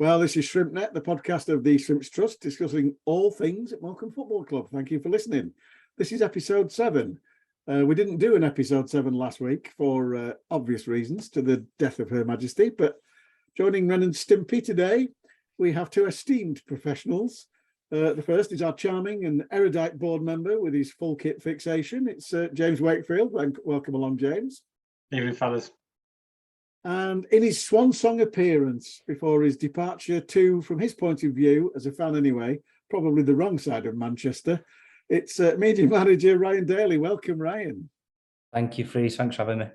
Well, this is ShrimpNet, the podcast of the Shrimps Trust, discussing all things at Morecambe Football Club. Thank you for listening. This is episode 7. We didn't do an episode 7 last week for obvious reasons, to the death of Her Majesty, but joining Ren and Stimpy today, we have two esteemed professionals. The first is our charming and erudite board member with his full kit fixation. It's James Wakefield. Welcome along, James. Evening, fellas. And in his swan-song appearance before his departure to, from his point of view, as a fan anyway, probably the wrong side of Manchester, it's media manager Ryan Daly. Welcome, Ryan. Thank you, Freez. Thanks for having me.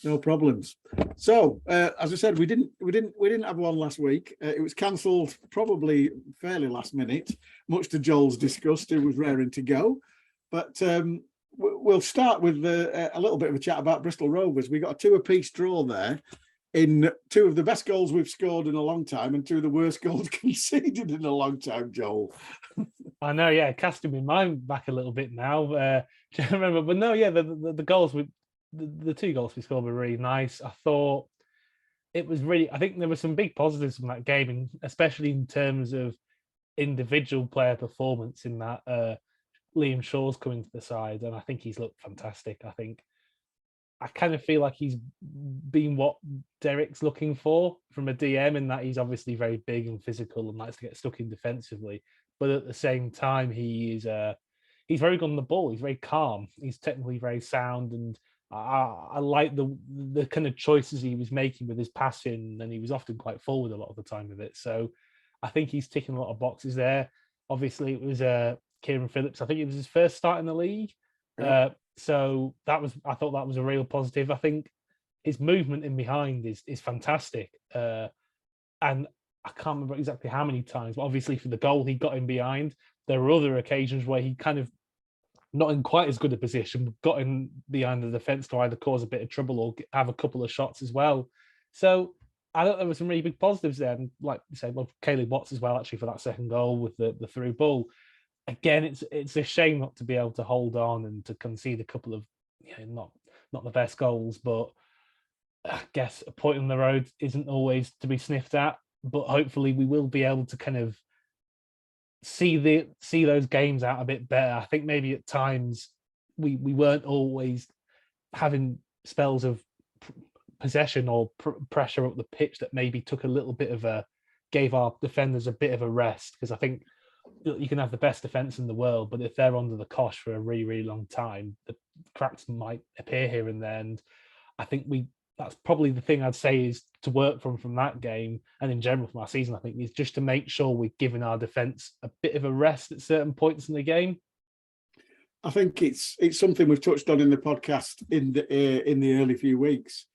No problems. So, as I said, we didn't have one last week. It was cancelled probably fairly last minute, much to Joel's disgust, who was raring to go. But we'll start with a little bit of a chat about Bristol Rovers. We got a 2-apiece draw there in 2 of the best goals we've scored in a long time and 2 of the worst goals conceded in a long time, Joel. I know, yeah, casting my mind back a little bit now. Do you remember? But no, yeah, the goals the 2 goals we scored were really nice. I thought it was really, I think there were some big positives from that game, and especially in terms of individual player performance in that. Liam Shaw's coming to the side, and I think he's looked fantastic. I kind of feel like he's been what Derek's looking for from a DM, in that he's obviously very big and physical and likes to get stuck in defensively. But at the same time, he's very good on the ball. He's very calm. He's technically very sound, and I like the kind of choices he was making with his passing, and he was often quite forward a lot of the time with it. So I think he's ticking a lot of boxes there. Obviously, it was Kieran Phillips. I think it was his first start in the league. Yeah. So I thought that was a real positive. I think his movement in behind is fantastic. And I can't remember exactly how many times, but obviously for the goal he got in behind, there were other occasions where he kind of, not in quite as good a position, but got in behind the defence to either cause a bit of trouble or have a couple of shots as well. So I thought there were some really big positives there. And like you said, well, Caleb Watts as well, actually, for that second goal with the through ball. Again, it's a shame not to be able to hold on and to concede a couple of, not the best goals, but I guess a point on the road isn't always to be sniffed at. But hopefully we will be able to kind of see those games out a bit better. I think maybe at times we weren't always having spells of possession or pressure up the pitch that maybe took a little bit of gave our defenders a bit of a rest, because I think you can have the best defense in the world, but if they're under the cosh for a really, really long time, the cracks might appear here and there. And I think that's probably the thing I'd say is to work from that game, and in general from our season, I think, is just to make sure we're giving our defence a bit of a rest at certain points in the game. I think it's something we've touched on in the podcast in the early few weeks.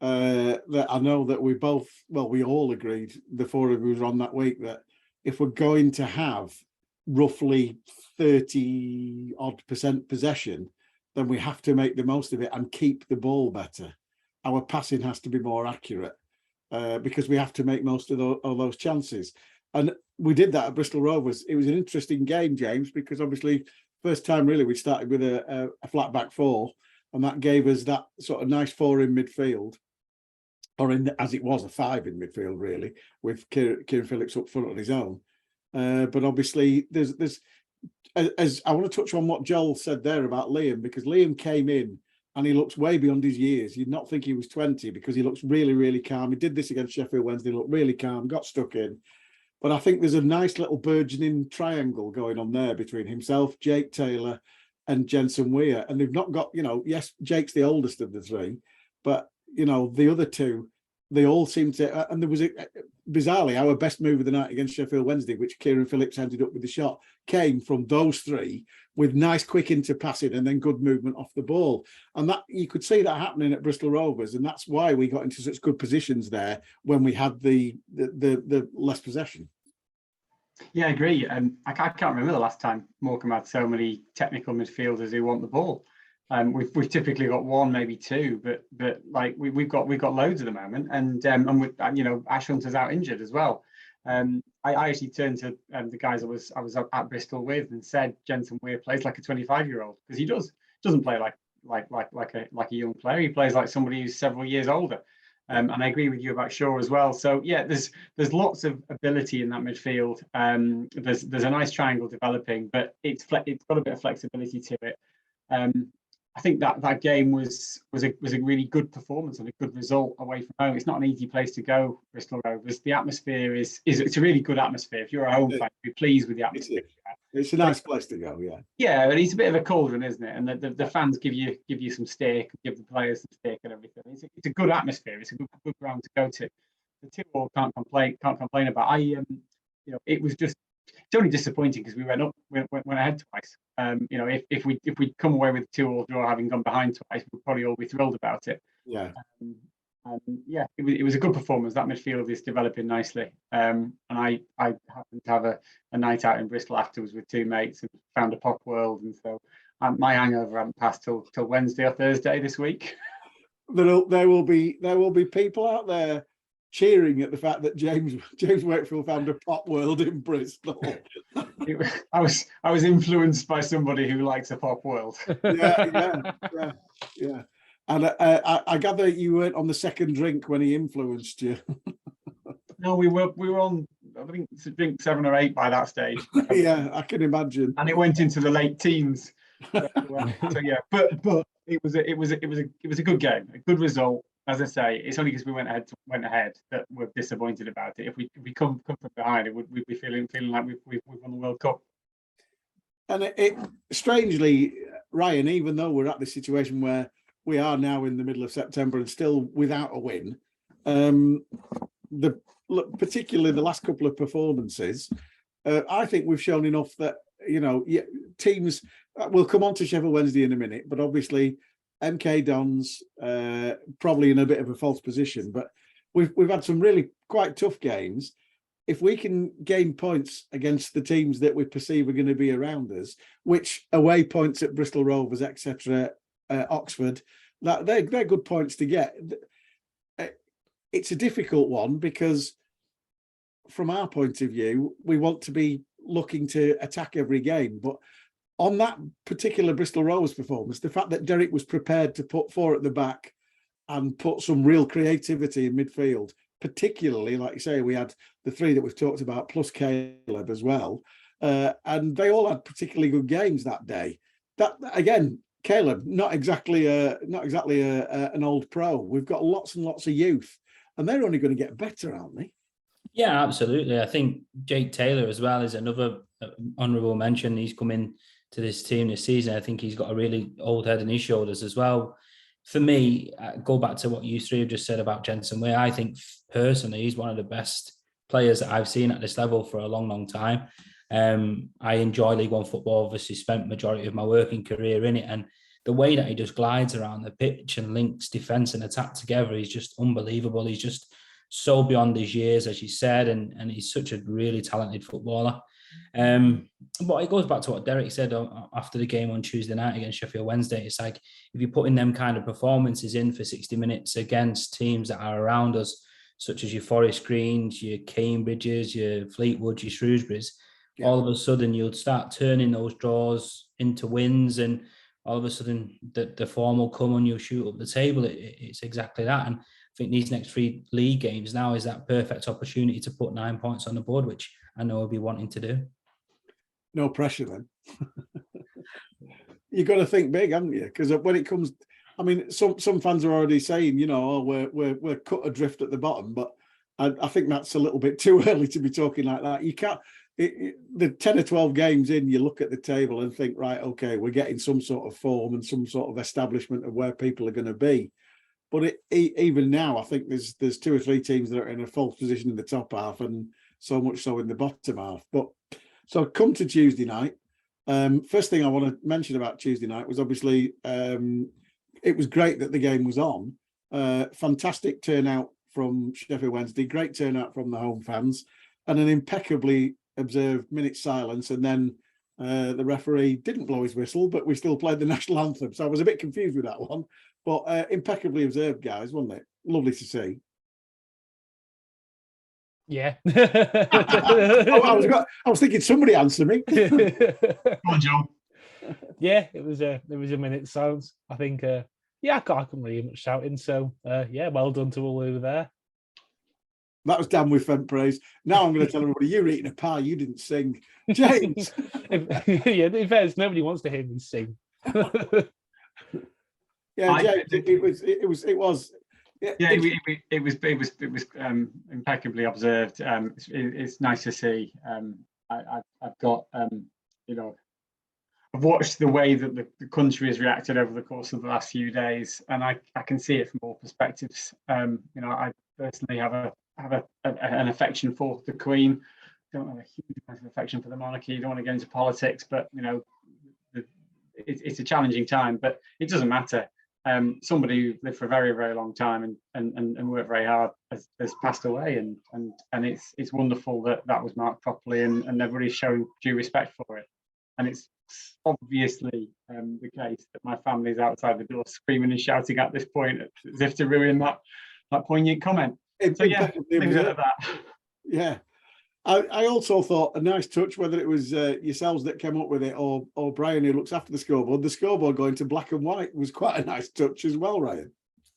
That I know that we all agreed, the 4 of us on that week, that if we're going to have roughly 30% possession, then we have to make the most of it and keep the ball better. Our passing has to be more accurate because we have to make most of those chances. And we did that at Bristol Rovers. It was an interesting game, James, because obviously first time really we started with a flat back 4, and that gave us that sort of nice 4 in midfield, or as it was a 5 in midfield really, with Kieran Phillips up front on his own. But obviously there's as I want to touch on what Joel said there about Liam, because Liam came in and he looks way beyond his years. You'd not think he was 20 because he looks really, really calm. He did this against Sheffield Wednesday, looked really calm, got stuck in. But I think there's a nice little burgeoning triangle going on there between himself, Jake Taylor and Jensen Weir. And they've not got, yes, Jake's the oldest of the 3, but, the other 2, they all seem to, and there was bizarrely our best move of the night against Sheffield Wednesday, which Kieran Phillips ended up with the shot, came from those 3 with nice quick into passing and then good movement off the ball. And that you could see that happening at Bristol Rovers, and that's why we got into such good positions there when we had the less possession. Yeah, I agree. I can't remember the last time Morecambe had so many technical midfielders who want the ball. We've typically got 1, maybe 2, but like we've got loads at the moment, and Ash Hunter's out injured as well. I actually turned to the guys I was at Bristol with and said Jensen Weir plays like a 25-year-old, because he doesn't play like a young player. He plays like somebody who's several years older. And I agree with you about Shaw as well. So yeah, there's lots of ability in that midfield. There's a nice triangle developing, but it's got a bit of flexibility to it. I think that game was a really good performance and a good result away from home. It's not an easy place to go, Bristol Rovers. The atmosphere is it's a really good atmosphere. If you're a home fan, you'll be pleased with the atmosphere. It's a nice place to go, yeah. Yeah, but it's a bit of a cauldron, isn't it? And the fans give you some steak, give the players some steak and everything. It's a good atmosphere. It's a good ground to go to. The 2-2 can't complain about. It was just, it's only disappointing because we went ahead twice. If we'd come away with a 2-2 draw, having gone behind twice, we'd probably all be thrilled about it. Yeah. It was a good performance. That midfield is developing nicely. And I happened to have a night out in Bristol afterwards with two mates and found a pop world, and so my hangover hadn't passed till Wednesday or Thursday this week. There will be people out there cheering at the fact that James Wakefield found a pop world in Bristol. I was influenced by somebody who likes a pop world. Yeah. And I gather you weren't on the second drink when he influenced you. No, we were on, I think, drink 7 or 8 by that stage. Yeah, I can imagine. And it went into the late teens. So yeah, but it was a good game, a good result. As I say, it's only because we went ahead that we're disappointed about it. If we come from behind, we'd be feeling like we've won the World Cup. And it strangely, Ryan, even though we're at this situation where we are now in the middle of September and still without a win, particularly the last couple of performances, I think we've shown enough that teams will come on to Sheffield Wednesday in a minute, but obviously MK Dons probably in a bit of a false position, but we've had some really quite tough games. If we can gain points against the teams that we perceive are going to be around us, which away points at Bristol Rovers, etc., Oxford, that they're good points to get. It's a difficult one because from our point of view, we want to be looking to attack every game, but on that particular Bristol Rovers performance, the fact that Derek was prepared to put 4 at the back and put some real creativity in midfield, particularly, like you say, we had the 3 that we've talked about, plus Caleb as well, and they all had particularly good games that day. That again, Caleb, not exactly an old pro. We've got lots and lots of youth, and they're only going to get better, aren't they? Yeah, absolutely. I think Jake Taylor as well is another honourable mention. He's come in to this team this season. I think he's got a really old head on his shoulders as well. For me, go back to what you 3 have just said about Jensen Way. I think personally he's one of the best players that I've seen at this level for a long, long time. I enjoy League One football, obviously spent majority of my working career in it, and the way that he just glides around the pitch and links defence and attack together is just unbelievable. He's just so beyond his years, as you said, and he's such a really talented footballer. But it goes back to what Derek said after the game on Tuesday night against Sheffield Wednesday. It's like, if you're putting them kind of performances in for 60 minutes against teams that are around us, such as your Forest Greens, your Cambridges, your Fleetwoods, your Shrewsburys, all of a sudden you'll start turning those draws into wins, and all of a sudden the form will come and you'll shoot up the table. It's exactly that. And I think these next 3 league games now is that perfect opportunity to put 9 points on the board, which I know we'll be wanting to do. No pressure then. You've got to think big, haven't you? Because when it comes, I mean, some fans are already saying, we're cut adrift at the bottom, but I think that's a little bit too early to be talking like that. You can't. The 10 or 12 games in, you look at the table and think, right, okay, we're getting some sort of form and some sort of establishment of where people are going to be. But even now, I think there's 2 or 3 teams that are in a false position in the top half, and so much so in the bottom half. But so come to Tuesday night. First thing I want to mention about Tuesday night was obviously it was great that the game was on. Fantastic turnout from Sheffield Wednesday, great turnout from the home fans, and an impeccably observed minute silence. And then the referee didn't blow his whistle, but we still played the national anthem. So I was a bit confused with that one. But impeccably observed, guys, wasn't it? Lovely to see. Yeah. I was thinking somebody answer me. Come on, Joe. Yeah, it was a minute silence. I think yeah, I couldn't really hear much shouting. So yeah, well done to all over there. That was Dan with Fent Praise. Now I'm going to tell everybody you're eating a pie. You didn't sing, James. Yeah, in fairness, nobody wants to hear me sing. Yeah, James. It was. Yeah, it was impeccably observed. It's nice to see. I've got you know, I've watched the way that the country has reacted over the course of the last few days, and I can see it from all perspectives. You know, I personally have an affection for the Queen. Don't have a huge amount of affection for the monarchy. Don't want to go into politics, but you know, it's a challenging time. But it doesn't matter. Somebody who lived for a very, very long time and worked very hard has passed away, and it's wonderful that was marked properly, and everybody's showing due respect for it. And it's obviously the case that my family's outside the door screaming and shouting at this point as if to ruin that poignant comment. So yeah, leave it at that. Yeah. I also thought a nice touch, whether it was yourselves that came up with it or Brian who looks after the scoreboard going to black and white was quite a nice touch as well, Ryan.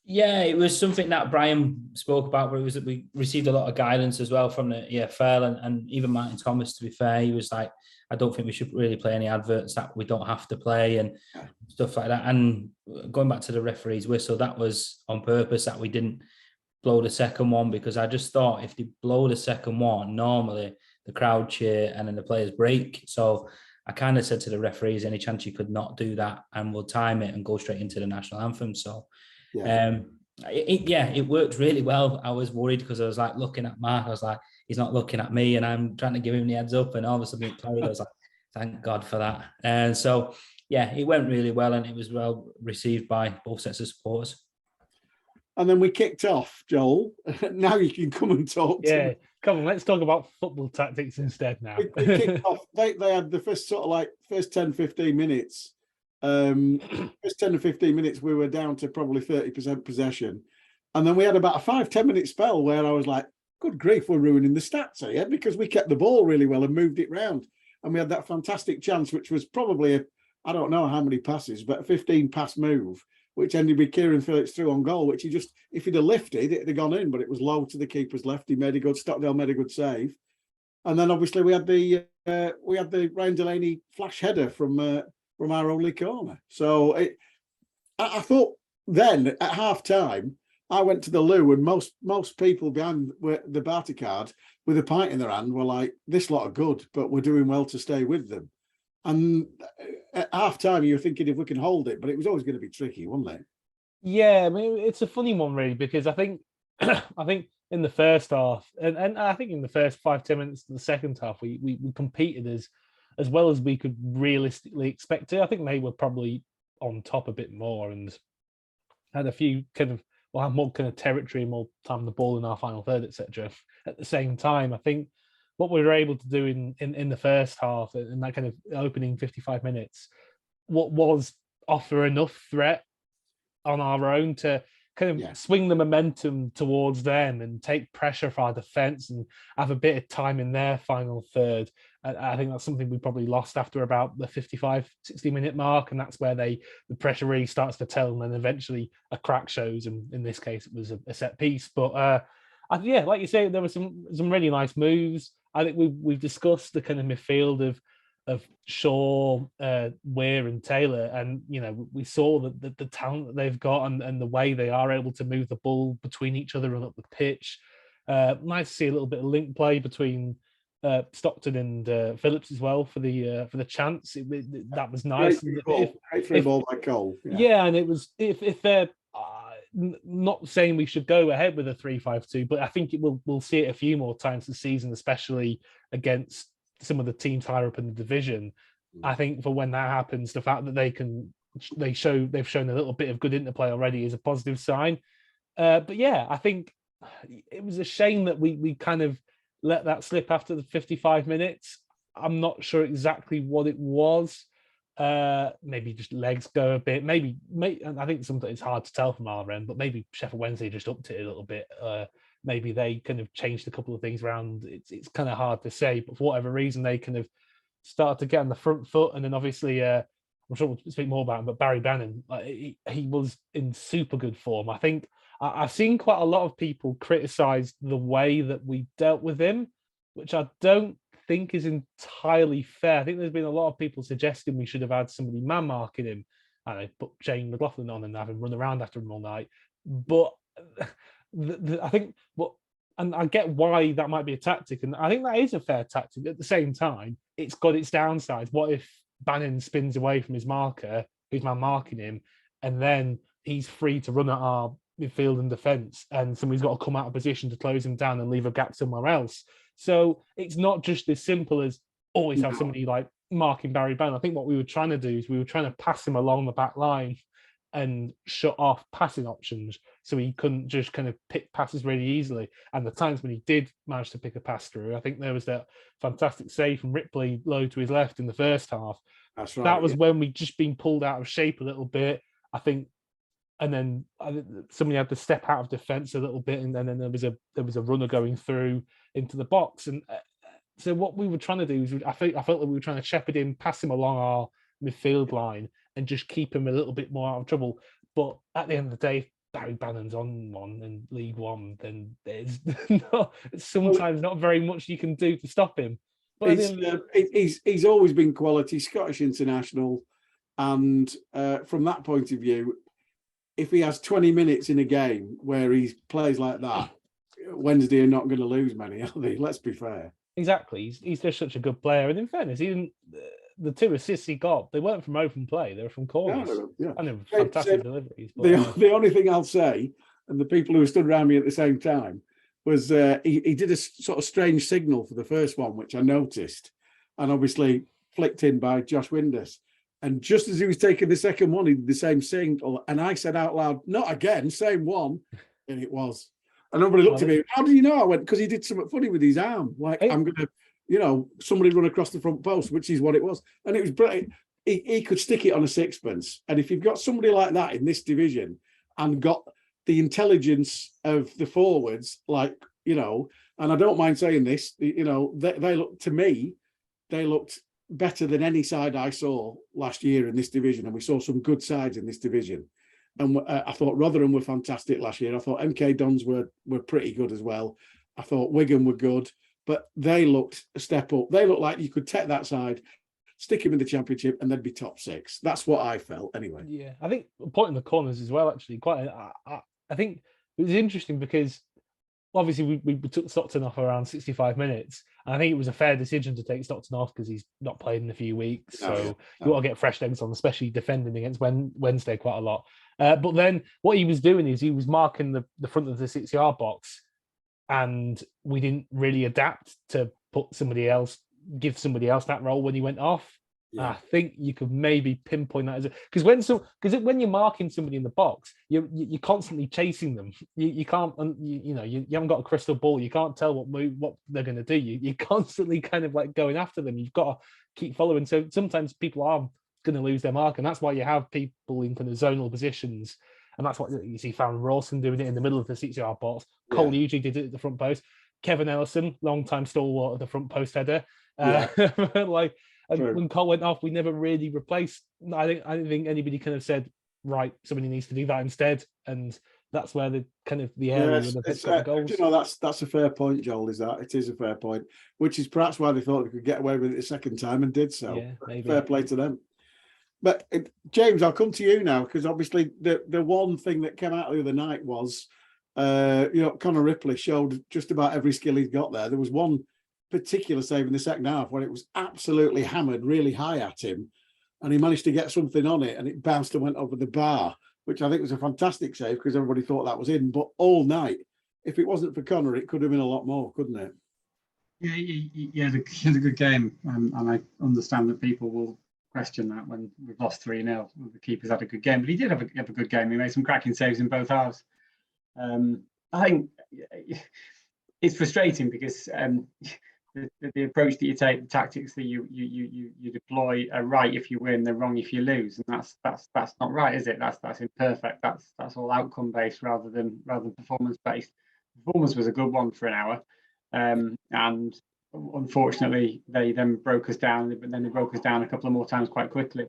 Yeah, it was something that Brian spoke about, where it was that we received a lot of guidance as well from the EFL and even Martin Thomas, to be fair. He was like, I don't think we should really play any adverts that we don't have to play and stuff like that. And going back to the referee's whistle, that was on purpose that we didn't blow the second one, because I just thought if they blow the second one, normally the crowd cheer and then the players break. So I kind of said to the referees, any chance you could not do that, and we'll time it and go straight into the national anthem. So it worked really well. I was worried because I was like looking at Mark, I was like, he's not looking at me, and I'm trying to give him the heads up, and all of a sudden it played. I was like, thank God for that. And so yeah, it went really well, and it was well received by both sets of supporters. And then we kicked off, Joel. Now you can come and talk to me. Come on, let's talk about football tactics instead now. We kicked off. They had the first 10, 15 minutes. First 10 to 15 minutes, we were down to probably 30% possession. And then we had about a 5-10 minute spell where I was like, good grief, we're ruining the stats here, because we kept the ball really well and moved it round. And we had that fantastic chance, which was probably, I don't know how many passes, but a 15 pass move, which ended with Kieran Phillips through on goal, which if he'd have lifted, it'd have gone in, but it was low to the keeper's left. Stockdale made a good save. And then obviously we had the Ryan Delaney flash header from our only corner. So I thought then at half time, I went to the loo, and most people behind the Barty card with a pint in their hand were like, this lot are good, but we're doing well to stay with them. And at half time, you're thinking if we can hold it, but it was always going to be tricky, wasn't it? Yeah, I mean, it's a funny one really, because I think in the first half, and I think in the first 5-10 minutes of the second half, we competed as well as we could realistically expect to. I think they were probably on top a bit more and had a few have more kind of territory, more time on the ball in our final third, etc. At the same time, I think what we were able to do in the first half, in that kind of opening 55 minutes, what was offer enough threat on our own to kind of swing the momentum towards them and take pressure for our defence and have a bit of time in their final third. I think that's something we probably lost after about the 55, 60-minute mark, and that's where the pressure really starts to tell, and then eventually a crack shows, and in this case it was a set piece. But like you say, there were some really nice moves. I think we've discussed the kind of midfield of Shaw, Weir, and Taylor, and we saw the talent that they've got and the way they are able to move the ball between each other and up the pitch. Nice to see a little bit of link play between Stockton and Phillips as well for the chance. That was nice. Great ball by Cole. Yeah, and it was if they're not saying we should go ahead with a 3-5-2, but I think we'll see it a few more times this season, especially against some of the teams higher up in the division. I think for when that happens, the fact that they've shown a little bit of good interplay already is a positive sign. But yeah, I think it was a shame that we kind of let that slip after the 55 minutes. I'm not sure exactly what it was. Maybe just legs go a bit. Maybe I think sometimes it's hard to tell from our end, but maybe Sheffield Wednesday just upped it a little bit. Maybe they kind of changed a couple of things around. It's kind of hard to say, but for whatever reason, they kind of started to get on the front foot. And then obviously I'm sure we'll speak more about him, but Barry Bannon, like, he was in super good form. I think I've seen quite a lot of people criticise the way that we dealt with him, which I don't think is entirely fair. I think there's been a lot of people suggesting we should have had somebody man marking him, and they put Shane McLaughlin on and have him run around after him all night. But I think and I get why that might be a tactic, and I think that is a fair tactic. At the same time, it's got its downsides. What if Bannon spins away from his marker, who's man marking him, and then he's free to run at our midfield and defence, and somebody's got to come out of position to close him down and leave a gap somewhere else. So it's not just as simple as always have somebody like marking Barry Bannon. I think what we were trying to do is we were trying to pass him along the back line and shut off passing options so he couldn't just kind of pick passes really easily. And the times when he did manage to pick a pass through, I think there was that fantastic save from Ripley low to his left in the first half. That's right. That was when we'd just been pulled out of shape a little bit, I think. And then somebody had to step out of defence a little bit, and then there was a runner going through into the box. And so what we were trying to do is I felt like we were trying to shepherd him, pass him along our midfield line, and just keep him a little bit more out of trouble. But at the end of the day, if Barry Bannon's on one in League One, then there's sometimes not very much you can do to stop him. But he's always been quality, Scottish international, and from that point of view, if he has 20 minutes in a game where he plays like that, Wednesday are not going to lose many, are they? Let's be fair. Exactly. He's just such a good player. And in fairness, he didn't. The 2 assists he got, they weren't from open play; they were from corners. Yeah. And they were fantastic deliveries. But, the only thing I'll say, and the people who stood around me at the same time, was he did a sort of strange signal for the first one, which I noticed, and obviously flicked in by Josh Windus. And just as he was taking the second one, he did the same signal, and I said out loud, "Not again, same one," and it was. And everybody looked at me. How do you know? I went, because he did something funny with his arm, like I'm going to, somebody run across the front post, which is what it was. And it was brilliant. He could stick it on a sixpence. And if you've got somebody like that in this division and got the intelligence of the forwards, and I don't mind saying this, they look, to me, they looked better than any side I saw last year in this division. And we saw some good sides in this division. And I thought Rotherham were fantastic last year. I thought MK Dons were pretty good as well. I thought Wigan were good, but they looked a step up. They looked like you could take that side, stick him in the Championship, and they'd be top 6. That's what I felt anyway. Yeah, I think pointing the corners as well, actually, I think it was interesting because obviously we took Stockton off around 65 minutes. And I think it was a fair decision to take Stockton off because he's not played in a few weeks. You got to get fresh legs on, especially defending against Wednesday quite a lot. But then what he was doing is he was marking the front of the 6-yard box, and we didn't really adapt to give somebody else that role when he went off. Yeah. I think you could maybe pinpoint that as because when you're marking somebody in the box, you're constantly chasing them. You can't, you haven't got a crystal ball. You can't tell what they're going to do. You're constantly kind of like going after them. You've got to keep following. So sometimes people are going to lose their mark, and that's why you have people in kind of zonal positions. And that's what you see Farron Rawson doing it in the middle of the 6-yard box. Cole usually did it at the front post. Kevin Ellison, long-time stalwart of the front post header. When Cole went off, we never really replaced. I don't think anybody kind of said, right, somebody needs to do that instead. And that's where the area where they've got the goals. That's a fair point, Joel. It is a fair point, which is perhaps why they thought they could get away with it the second time and did so. Yeah, maybe. Fair play to them. But James, I'll come to you now, because obviously the one thing that came out the other night was, Connor Ripley showed just about every skill he's got there. There was one particular save in the second half when it was absolutely hammered really high at him, and he managed to get something on it, and it bounced and went over the bar, which I think was a fantastic save because everybody thought that was in. But all night, if it wasn't for Connor, it could have been a lot more, couldn't it? Yeah, he had a good game, and I understand that people will question that when we've lost 3-0. The keeper's had a good game, but he did have a good game. He made some cracking saves in both halves. I think it's frustrating because the approach that you take, the tactics that you deploy are right if you win, they're wrong if you lose, and that's not right, is it? That's imperfect. That's all outcome based rather than performance based. Performance was a good one for an hour, and unfortunately they then broke us down. But then they broke us down a couple of more times quite quickly.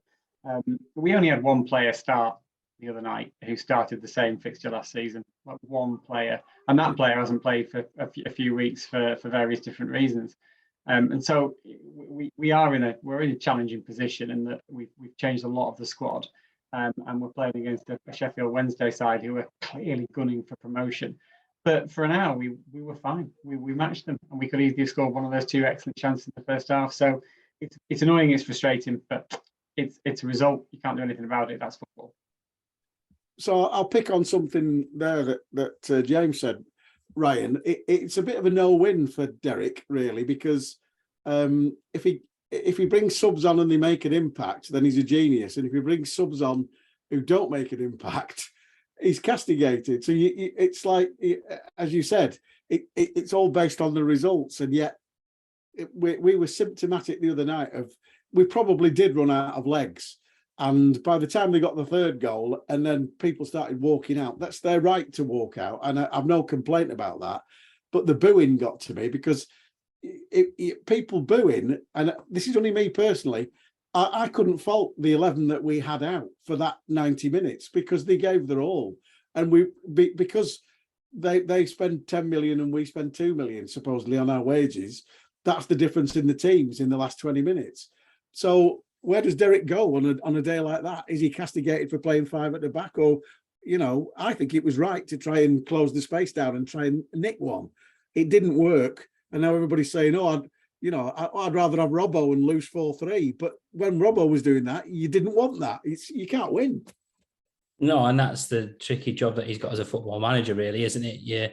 We only had one player start the other night who started the same fixture last season. Like one player, and that player hasn't played for a few weeks for various different reasons. And so we're in a challenging position in that we've changed a lot of the squad, and we're playing against a Sheffield Wednesday side who are clearly gunning for promotion. But for now, we were fine. We matched them, and we could easily have scored one of those two excellent chances in the first half. So it's annoying, it's frustrating, but it's a result. You can't do anything about it. That's football. So I'll pick on something there that James said, Ryan. It's a bit of a no-win for Derek, really, because if he brings subs on and they make an impact, then he's a genius. And if he brings subs on who don't make an impact, he's castigated. So it's like, as you said, it's all based on the results. And yet we were symptomatic the other night of, we probably did run out of legs. And by the time they got the third goal and then people started walking out, that's their right to walk out. And I've no complaint about that. But the booing got to me because people booing, and this is only me personally, I couldn't fault the 11 that we had out for that 90 minutes because they gave their all. And because they spend 10 million and we spend 2 million supposedly on our wages, that's the difference in the teams in the last 20 minutes. So where does Derek go on a day like that? Is he castigated for playing 5 at the back? Or, I think it was right to try and close the space down and try and nick one. It didn't work. And now everybody's saying, I'd rather have Robbo and lose 4-3. But when Robbo was doing that, you didn't want that. You can't win. No, and that's the tricky job that he's got as a football manager, really, isn't it?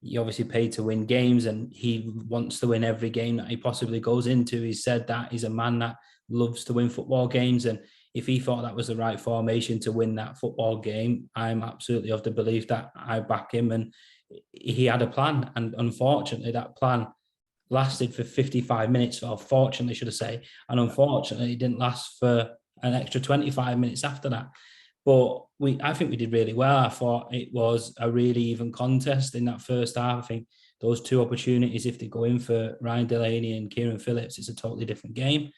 You obviously paid to win games, and he wants to win every game that he possibly goes into. He said that he's a man that loves to win football games, and if he thought that was the right formation to win that football game, I'm absolutely of the belief that I back him. And he had a plan, and unfortunately, that plan lasted for 55 minutes. Well, fortunately, should I say, and unfortunately, it didn't last for an extra 25 minutes after that. But I think we did really well. I thought it was a really even contest in that first half. I think those two opportunities, if they go in for Ryan Daly and Kieran Phillips, it's a totally different game.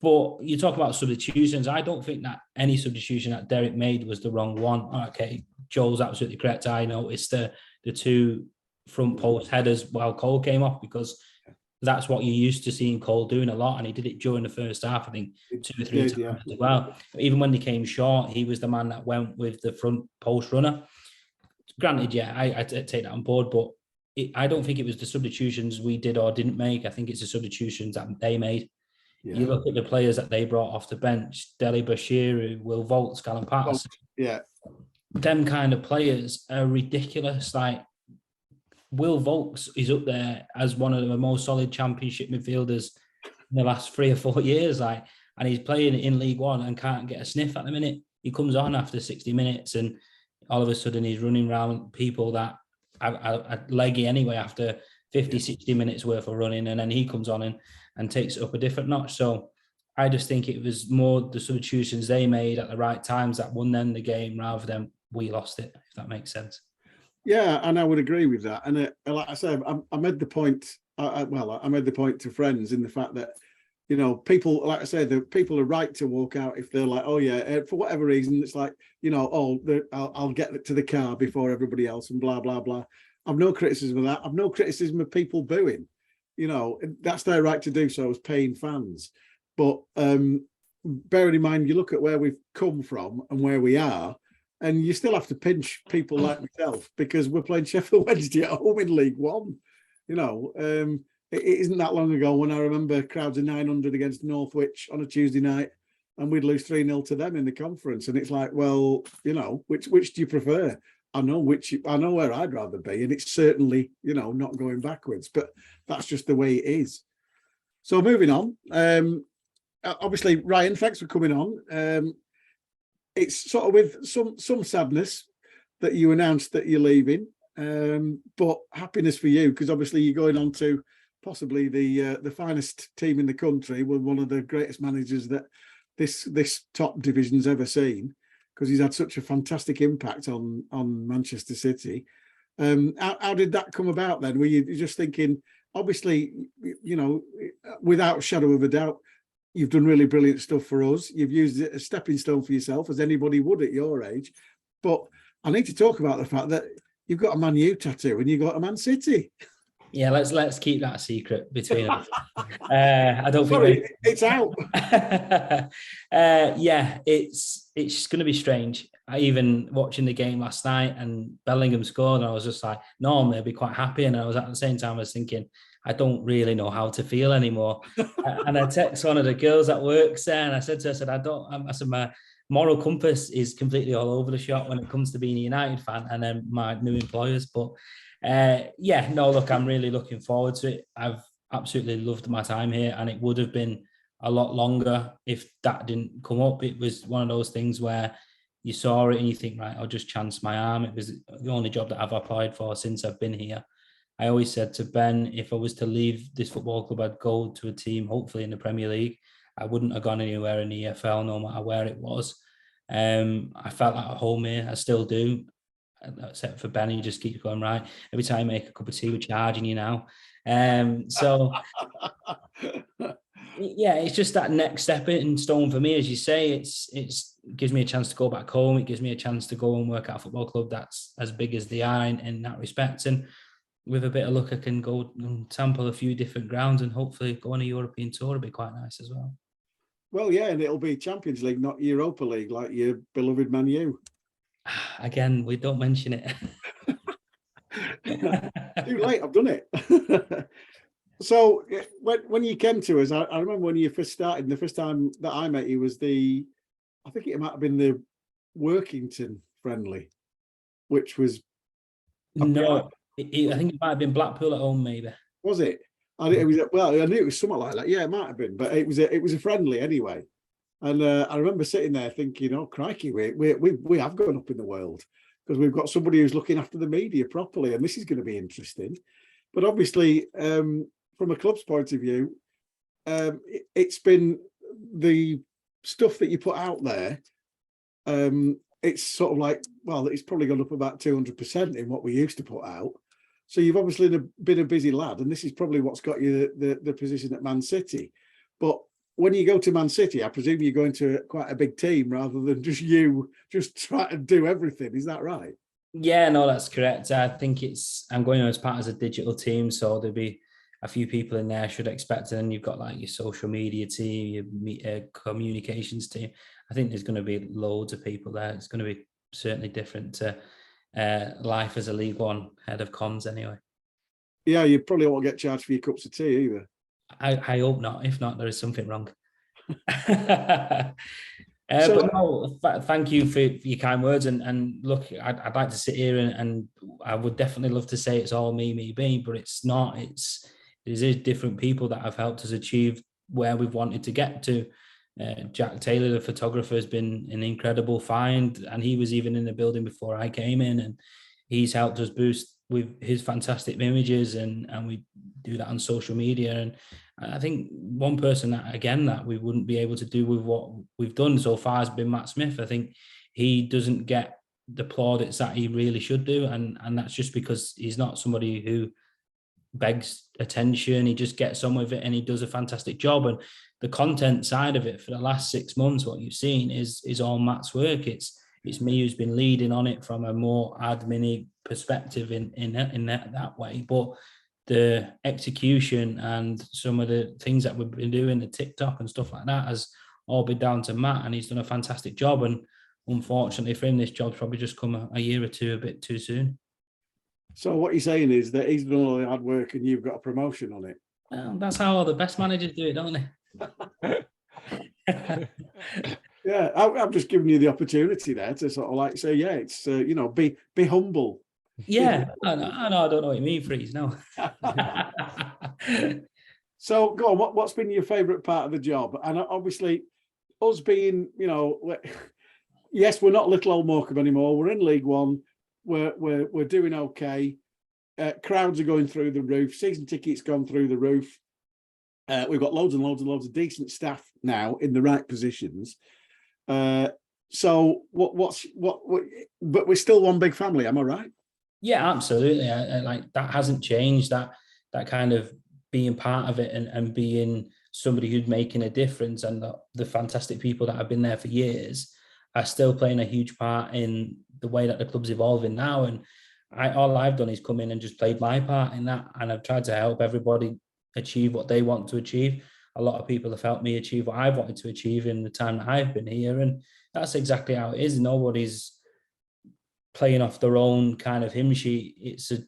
But you talk about substitutions. I don't think that any substitution that Derek made was the wrong one. Okay, Joel's absolutely correct. I noticed the two front post headers while Cole came off, because that's what you're used to seeing Cole doing a lot, and he did it during the first half, I think 2 or 3 times as well. But even when they came short, he was the man that went with the front post runner. Granted, I take that on board, but I don't think it was the substitutions we did or didn't make. I think it's the substitutions that they made. Yeah. You look at the players that they brought off the bench: Deli Bashiru, Will Volts, Callum Patterson. Yeah, them kind of players are ridiculous. Like, Will Volks is up there as one of the most solid Championship midfielders in the last 3 or 4 years. And he's playing in League One and can't get a sniff at the minute. He comes on after 60 minutes and all of a sudden he's running around people that are leggy anyway after 50, 60 minutes worth of running, and then he comes on and takes it up a different notch. So I just think it was more the substitutions they made at the right times that won them the game rather than we lost it, if that makes sense. Yeah, and I would agree with that. And like I said, I made the point. I made the point to friends in the fact that, people, like I said, the people are right to walk out if they're like, oh yeah, for whatever reason, it's like, I'll get to the car before everybody else and blah blah blah. I've no criticism of that. I've no criticism of people booing. That's their right to do so as paying fans. But bearing in mind, you look at where we've come from and where we are. And you still have to pinch people like myself because we're playing Sheffield Wednesday at home in League One. It isn't that long ago when I remember crowds of 900 against Northwich on a Tuesday night, and we'd lose 3-0 to them in the conference. And it's like, well, which do you prefer? I know where I'd rather be, and it's certainly, not going backwards. But that's just the way it is. So moving on. Obviously, Ryan, thanks for coming on. It's sort of with some sadness that you announced that you're leaving, but happiness for you because obviously you're going on to possibly the finest team in the country with one of the greatest managers that this top division's ever seen, because he's had such a fantastic impact on Manchester City. How did that come about then? Were you just thinking, obviously, without a shadow of a doubt, you've done really brilliant stuff for us. You've used it as a stepping stone for yourself, as anybody would at your age. But I need to talk about the fact that you've got a Man U tattoo and you got a Man City. Yeah, let's keep that secret between us. I don't Sorry, think it's out. yeah, it's going to be strange. I even watching the game last night and Bellingham scored, and I was just like, normally I'd be quite happy, and I was at the same time I was thinking, I don't really know how to feel anymore. And I text one of the girls that works there, and I said to her, I said my moral compass is completely all over the shop when it comes to being a United fan, and then my new employers. But yeah, no, look, I'm really looking forward to it. I've absolutely loved my time here, and it would have been a lot longer if that didn't come up. It was one of those things where you saw it and you think, right, I'll just chance my arm. It was the only job that I've applied for since I've been here. I always said to Ben, if I was to leave this football club, I'd go to a team, hopefully in the Premier League. I wouldn't have gone anywhere in the EFL, no matter where it was. I felt like at home here. I still do. Except for Ben, he just keeps going, right. Every time I make a cup of tea, we're charging you now. So yeah, it's just that next step in stone for me. As you say, it gives me a chance to go back home. It gives me a chance to go and work at a football club that's as big as they are in that respect. And with a bit of luck, I can go and sample a few different grounds and hopefully go on a European tour. It'd be quite nice as well. Well, yeah, and it'll be Champions League, not Europa League, like your beloved Man U. Again, we don't mention it. Too late, I've done it. So when you came to us, I remember when you first started, the first time that I met you was I think it might have been the Workington friendly, which was... No, I think it might have been Blackpool at home, maybe. Was it? It was, well, I knew it was something like that. Yeah, it might have been, but it was a friendly anyway. And I remember sitting there thinking, oh, crikey, we have gone up in the world because we've got somebody who's looking after the media properly, and this is going to be interesting. But obviously, from a club's point of view, it's been the stuff that you put out there. It's sort of like, well, it's probably gone up about 200% in what we used to put out. So you've obviously been a busy lad, and this is probably what's got you the position at Man City. But when you go to Man City, I presume you're going to quite a big team rather than just try to do everything. Is that right? Yeah, no, that's correct. I think I'm going as part of a digital team, so there'll be a few people in there I should expect. And then you've got like your social media team, your communications team. I think there's going to be loads of people there. It's going to be certainly different to life as a League One head of comms anyway. Yeah, you probably won't get charged for your cups of tea either. I hope not. If not, there is something wrong. But no, thank you for your kind words. And look, I'd like to sit here and I would definitely love to say it's all me, but it's not. There's different people that have helped us achieve where we've wanted to get to. Jack Taylor, the photographer, has been an incredible find, and he was even in the building before I came in, and he's helped us boost with his fantastic images, and we do that on social media. And I think one person that we wouldn't be able to do with what we've done so far has been Matt Smith. I think he doesn't get the plaudits that he really should do, and that's just because he's not somebody who begs attention. He just gets on with it and he does a fantastic job. And the content side of it for the last 6 months, what you've seen is all Matt's work. It's me who's been leading on it from a more admin perspective in that way. But the execution and some of the things that we've been doing, the TikTok and stuff like that, has all been down to Matt, and he's done a fantastic job. And unfortunately for him, this job's probably just come a year or two a bit too soon. So what you're saying is that he's done all the hard work and you've got a promotion on it. Well, that's how all the best managers do it, don't they? Yeah, I'm just giving you the opportunity there to sort of like say, yeah, it's be humble. Yeah, I know. I don't know what you mean, Freeze. No. So go on. What's been your favourite part of the job? And obviously, us being, yes, we're not Little Old Morecambe anymore. We're in League One. We're doing okay. Crowds are going through the roof. Season tickets gone through the roof. We've got loads and loads and loads of decent staff now in the right positions. So but we're still one big family. Am I right? Yeah, absolutely. I like that hasn't changed. That kind of being part of it and being somebody who's making a difference, and the fantastic people that have been there for years are still playing a huge part in the way that the club's evolving now. And all I've done is come in and just played my part in that, and I've tried to help everybody achieve what they want to achieve. A lot of people have helped me achieve what I've wanted to achieve in the time that I've been here, and that's exactly how it is. Nobody's playing off their own kind of hymn sheet. It's a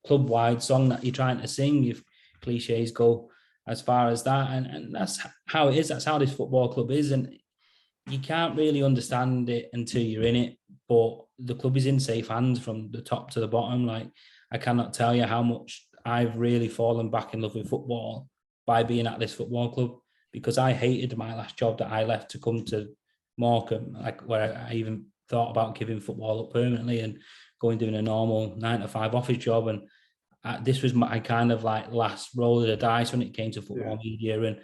club-wide song that you're trying to sing, if cliches go as far as that, and that's how it is. That's how this football club is, and you can't really understand it until you're in it. But the club is in safe hands from the top to the bottom. Like, I cannot tell you how much I've really fallen back in love with football by being at this football club, because I hated my last job that I left to come to Morecambe, like where I even thought about giving football up permanently and going doing a normal 9-to-5 office job. And this was my kind of like last roll of the dice when it came to football media,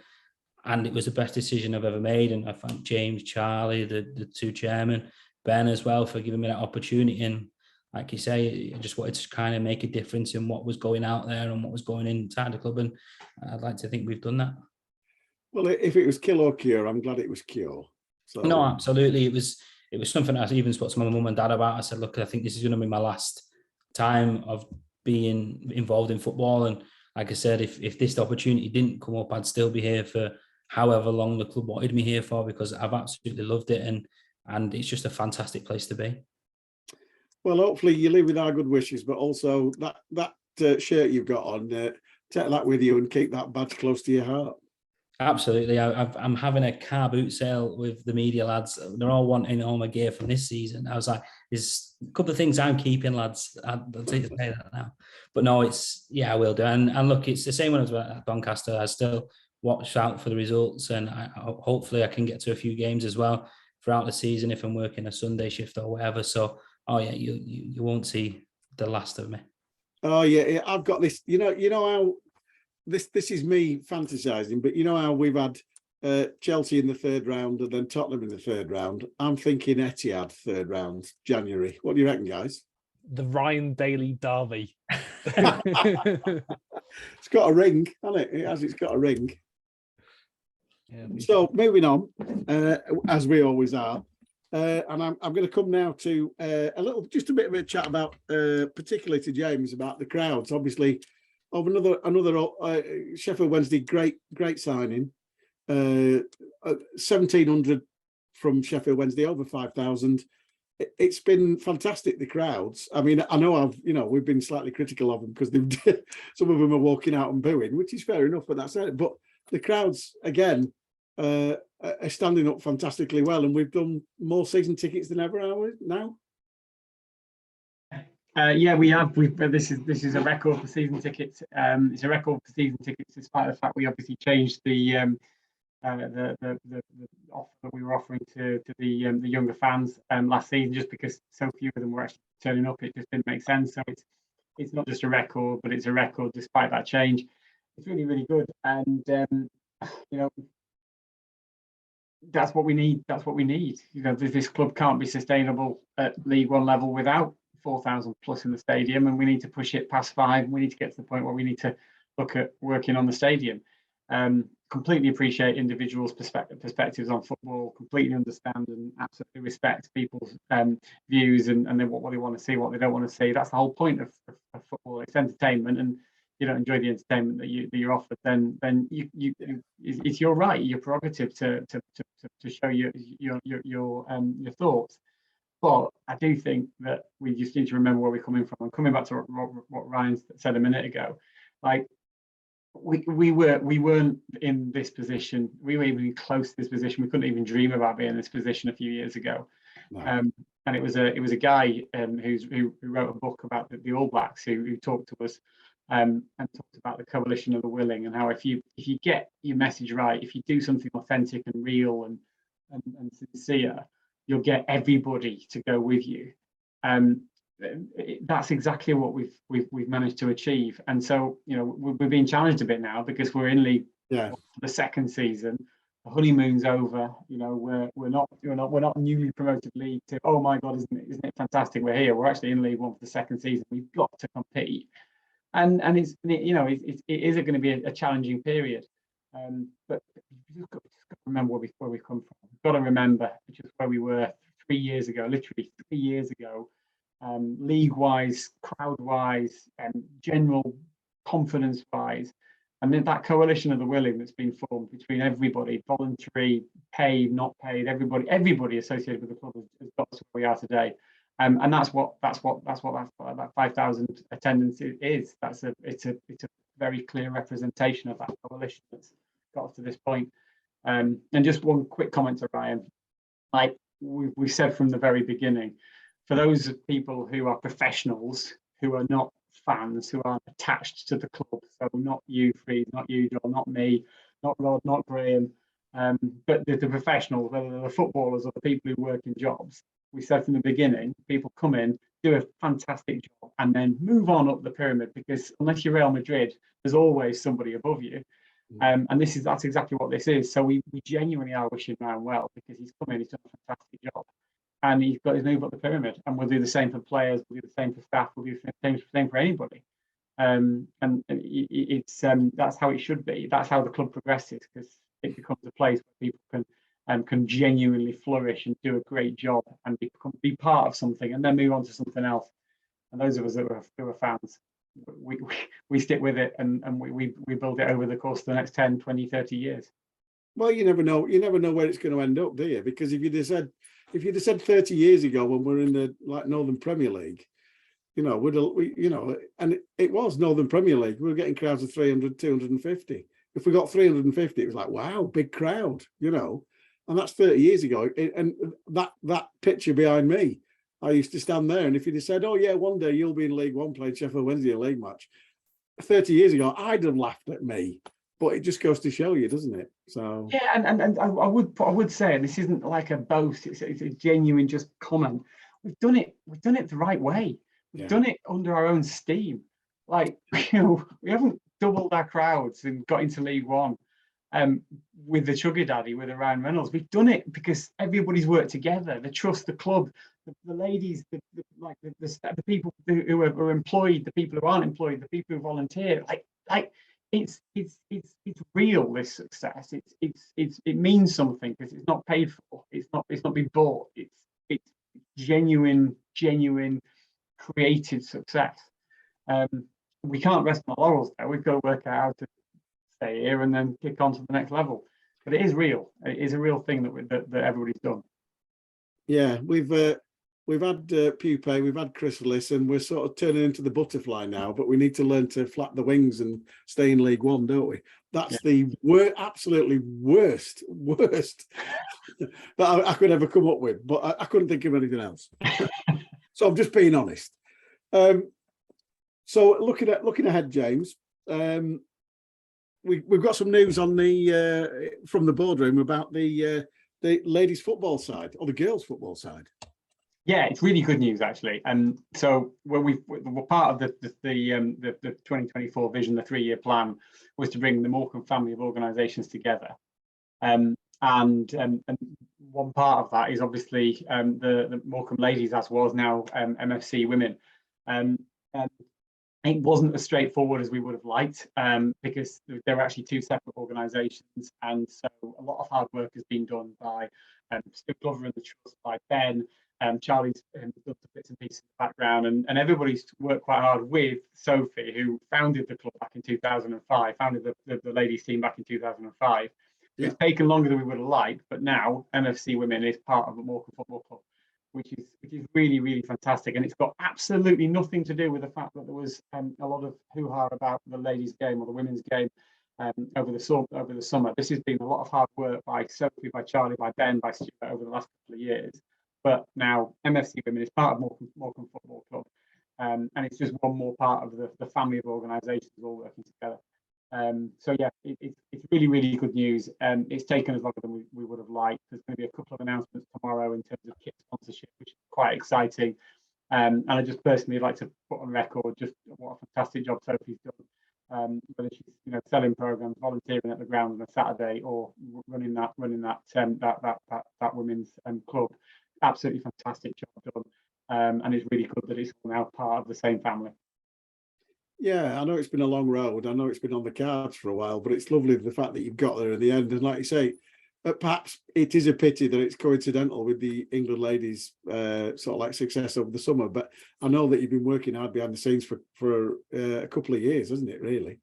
and it was the best decision I've ever made. And I thank James, Charlie, the two chairmen, Ben as well, for giving me that opportunity. And like you say, I just wanted to kind of make a difference in what was going out there and what was going inside the club. And I'd like to think we've done that. Well, if it was kill or cure, I'm glad it was cure. So no, absolutely. It was something I even spoke to my mum and dad about. I said, look, I think this is going to be my last time of being involved in football. And like I said, if this opportunity didn't come up, I'd still be here for however long the club wanted me here for, because I've absolutely loved it. And it's just a fantastic place to be. Well, hopefully you live with our good wishes, but also that shirt you've got on, take that with you and keep that badge close to your heart. Absolutely. I'm having a car boot sale with the media lads. They're all wanting all my gear from this season. I was like, there's a couple of things I'm keeping, lads. I'll say that now. But no, I will do. And look, it's the same when I was at Doncaster. I still watch out for the results, and hopefully I can get to a few games as well throughout the season if I'm working a Sunday shift or whatever. So, you won't see the last of me. Oh yeah, I've got this. You know how this is me fantasizing, but you know how we've had Chelsea in the third round and then Tottenham in the third round. I'm thinking Etihad third round, January. What do you reckon, guys? The Ryan Daly derby. It's got a ring, hasn't it? It's got a ring. Yeah. So moving on, as we always are. And I'm going to come now to just a bit of a chat about, particularly to James, about the crowds. Obviously, of another Sheffield Wednesday great signing, 1,700 from Sheffield Wednesday, over 5,000. It's been fantastic. The crowds. I mean, I know we've been slightly critical of them because some of them are walking out and booing, which is fair enough, but that's it. But the crowds again. Are standing up fantastically well, and we've done more season tickets than ever now. We have. This is a record for season tickets. It's a record for season tickets, despite the fact we obviously changed the offer that we were offering to the younger fans last season, just because so few of them were actually turning up. It just didn't make sense. So it's not just a record, but it's a record despite that change. It's really, really good, and that's what we need. That's what we need. This club can't be sustainable at League One level without 4,000 plus in the stadium, and we need to push it past 5. We need to get to the point where we need to look at working on the stadium. Completely appreciate individuals' perspectives on football. Completely understand and absolutely respect people's views and then what they want to see, what they don't want to see. That's the whole point of football. It's entertainment, and you don't enjoy the entertainment that you're offered, then it's your right, your prerogative to show your thoughts. But I do think that we just need to remember where we're coming from. And coming back to what Ryan said a minute ago, like we weren't in this position. We were even close to this position. We couldn't even dream about being in this position a few years ago. No. And it was a guy who wrote a book about the All Blacks who talked to us. And talked about the coalition of the willing, and how if you get your message right, if you do something authentic and real and sincere, you'll get everybody to go with you. That's exactly what we've managed to achieve. And so we're being challenged a bit now because we're in League for the second season. The honeymoon's over. We're not newly promoted league to, oh my God, isn't it fantastic? We're here. We're actually in League One for the second season. We've got to compete. And it is going to be a challenging period. But you've just got to remember where we've come from. We've got to remember just where we were 3 years ago, literally 3 years ago, league-wise, crowd-wise, and general confidence-wise. And then that coalition of the willing that's been formed between everybody, voluntary, paid, not paid, everybody associated with the club has got us where we are today. And that's what that 5,000 attendance is. It's a very clear representation of that coalition that's got us to this point. And just one quick comment to Ryan, like we said from the very beginning, for those people who are professionals, who are not fans, who aren't attached to the club, so not you, Freez, not you, Joel, not me, not Rod, not Graham, but the professionals, whether they're the footballers or the people who work in jobs. We said from the beginning, people come in, do a fantastic job, and then move on up the pyramid, because unless you're Real Madrid, there's always somebody above you. And that's exactly what this is. So we genuinely are wishing Ryan well, because he's come in, he's done a fantastic job, and he's got his move up the pyramid. And we'll do the same for players, we'll do the same for staff, we'll do the same for anybody. And it's that's how it should be. That's how the club progresses, because it becomes a place where people can genuinely flourish and do a great job and be part of something, and then move on to something else. And those of us that were fans, we stick with it, and we build it over the course of the next 10, 20, 30 years. Well, you never know where it's going to end up, do you? Because if you'd have said 30 years ago, when we're in the Northern Premier League, and it was Northern Premier League, we were getting crowds of 300, 250. If we got 350, it was like, wow, big crowd, and that's 30 years ago. And that picture behind me, I used to stand there, and if you'd have said, oh yeah, one day you'll be in League One playing Sheffield Wednesday a league match, 30 years ago, I'd have laughed at me. But it just goes to show you, doesn't it? So yeah, and I would say, and this isn't like a boast, it's a genuine just comment. We've done it the right way. We've done it under our own steam. Like, we haven't doubled our crowds and got into League One with the Sugar Daddy, with the Ryan Reynolds. We've done it because everybody's worked together. They trust the club, the ladies, the people who are employed, the people who aren't employed, the people who volunteer. Like it's real, this success. It means something, because it's not paid for. It's not being bought. It's genuine created success. We can't rest on our laurels though. We've got to work out how to stay here and then kick on to the next level. But it is real. It is a real thing that everybody's done. Yeah, we've had Pupae, we've had Chrysalis, and we're sort of turning into the butterfly now, but we need to learn to flap the wings and stay in League One, don't we? That's the absolutely worst that I could ever come up with, but I couldn't think of anything else. So I'm just being honest. So looking ahead, James, we've got some news on from the boardroom about the ladies' football side, or the girls' football side. Yeah, it's really good news, actually. And so when we're part of the 2024 vision, the 3-year plan was to bring the Morecambe family of organisations together. And one part of that is obviously the Morecambe ladies, as was now MFC women. And it wasn't as straightforward as we would have liked, because there were actually 2 separate organisations, and so a lot of hard work has been done by Stu Glover and the Trust, by Ben. Charlie's done some bits and pieces in the background, and everybody's worked quite hard with Sophie, who founded the club back in 2005, founded the ladies team back in 2005. Yeah. It's taken longer than we would have liked, but now MFC Women is part of the Morecambe Football Club, which is really, really fantastic. And it's got absolutely nothing to do with the fact that there was a lot of hoo-ha about the ladies' game or the women's game over the summer. This has been a lot of hard work by Sophie, by Charlie, by Ben, by Stuart over the last couple of years. But now MFC Women is part of Morecambe Football Club, and it's just one more part of the family of organisations all working together. So yeah, it's really, really good news. It's taken us longer than we would have liked. There's going to be a couple of announcements tomorrow in terms of kit sponsorship, which is quite exciting. And I just personally like to put on record just what a fantastic job Sophie's done. Whether she's selling programs, volunteering at the ground on a Saturday, or running that women's club. Absolutely fantastic job done, and it's really good that it's now part of the same family. Yeah, I know it's been a long road. I know it's been on the cards for a while, but it's lovely the fact that you've got there in the end. And like you say, perhaps it is a pity that it's coincidental with the England ladies' sort of like success over the summer. But I know that you've been working hard behind the scenes for a couple of years, hasn't it? Really?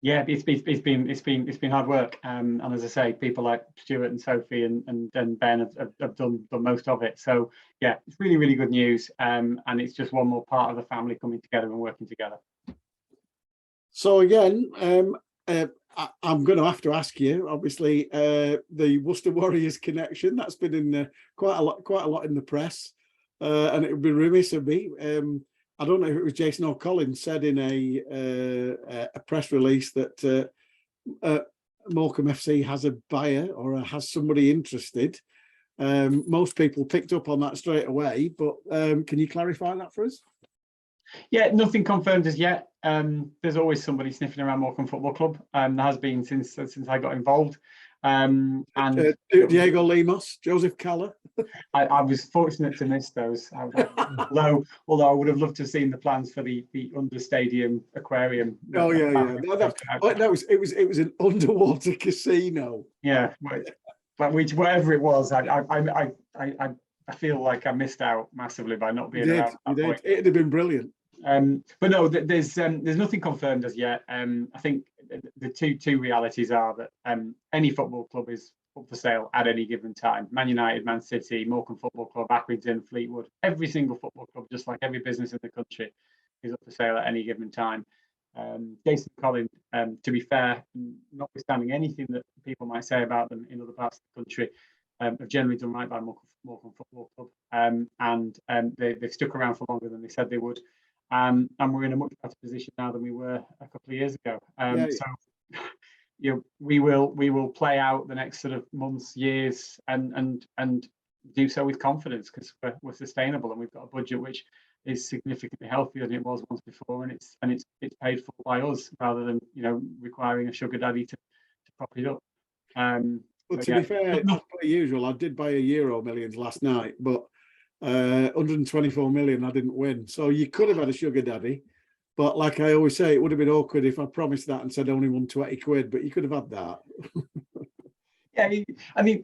Yeah, it's been hard work, and as I say, people like Stuart and Sophie and Ben have done most of it. So yeah, it's really good news, and it's just one more part of the family coming together and working together. So again, I'm going to have to ask you. Obviously, the Worcester Warriors connection that's been in quite a lot in the press, and it would be remiss of me. I don't know if it was Jason or Colin said in a press release that Morecambe FC has a buyer or has somebody interested. Most people picked up on that straight away, but can you clarify that for us? Yeah, nothing confirmed as yet. There's always somebody sniffing around Morecambe Football Club. There has been since I got involved. And Diego Lemos, Joseph Calla. I was fortunate to miss those. Although I would have loved to have seen the plans for the under stadium aquarium. Oh yeah. It was an underwater casino. Yeah, but whatever it was, I feel like I missed out massively by not being around. It'd have been brilliant. But no, there's nothing confirmed as yet. I think the two realities are that any football club is up for sale at any given time. Man United, Man City, Morecambe Football Club, Accrington, Fleetwood, every single football club, just like every business in the country, is up for sale at any given time. Jason Colin, to be fair, notwithstanding anything that people might say about them in other parts of the country, have generally done right by Morecambe Football Club, and they've stuck around for longer than they said they would. And we're in a much better position now than we were a couple of years ago. So, we will play out the next sort of months, years, and do so with confidence, because we're sustainable and we've got a budget which is significantly healthier than it was once before, and it's paid for by us rather than requiring a sugar daddy to prop it up. But to be fair, not per usual, I did buy a Euro Millions last night, but 124 million I didn't win. So you could have had a sugar daddy, but like I always say, it would have been awkward if I promised that and said only won 20 quid, but you could have had that. Yeah, I mean,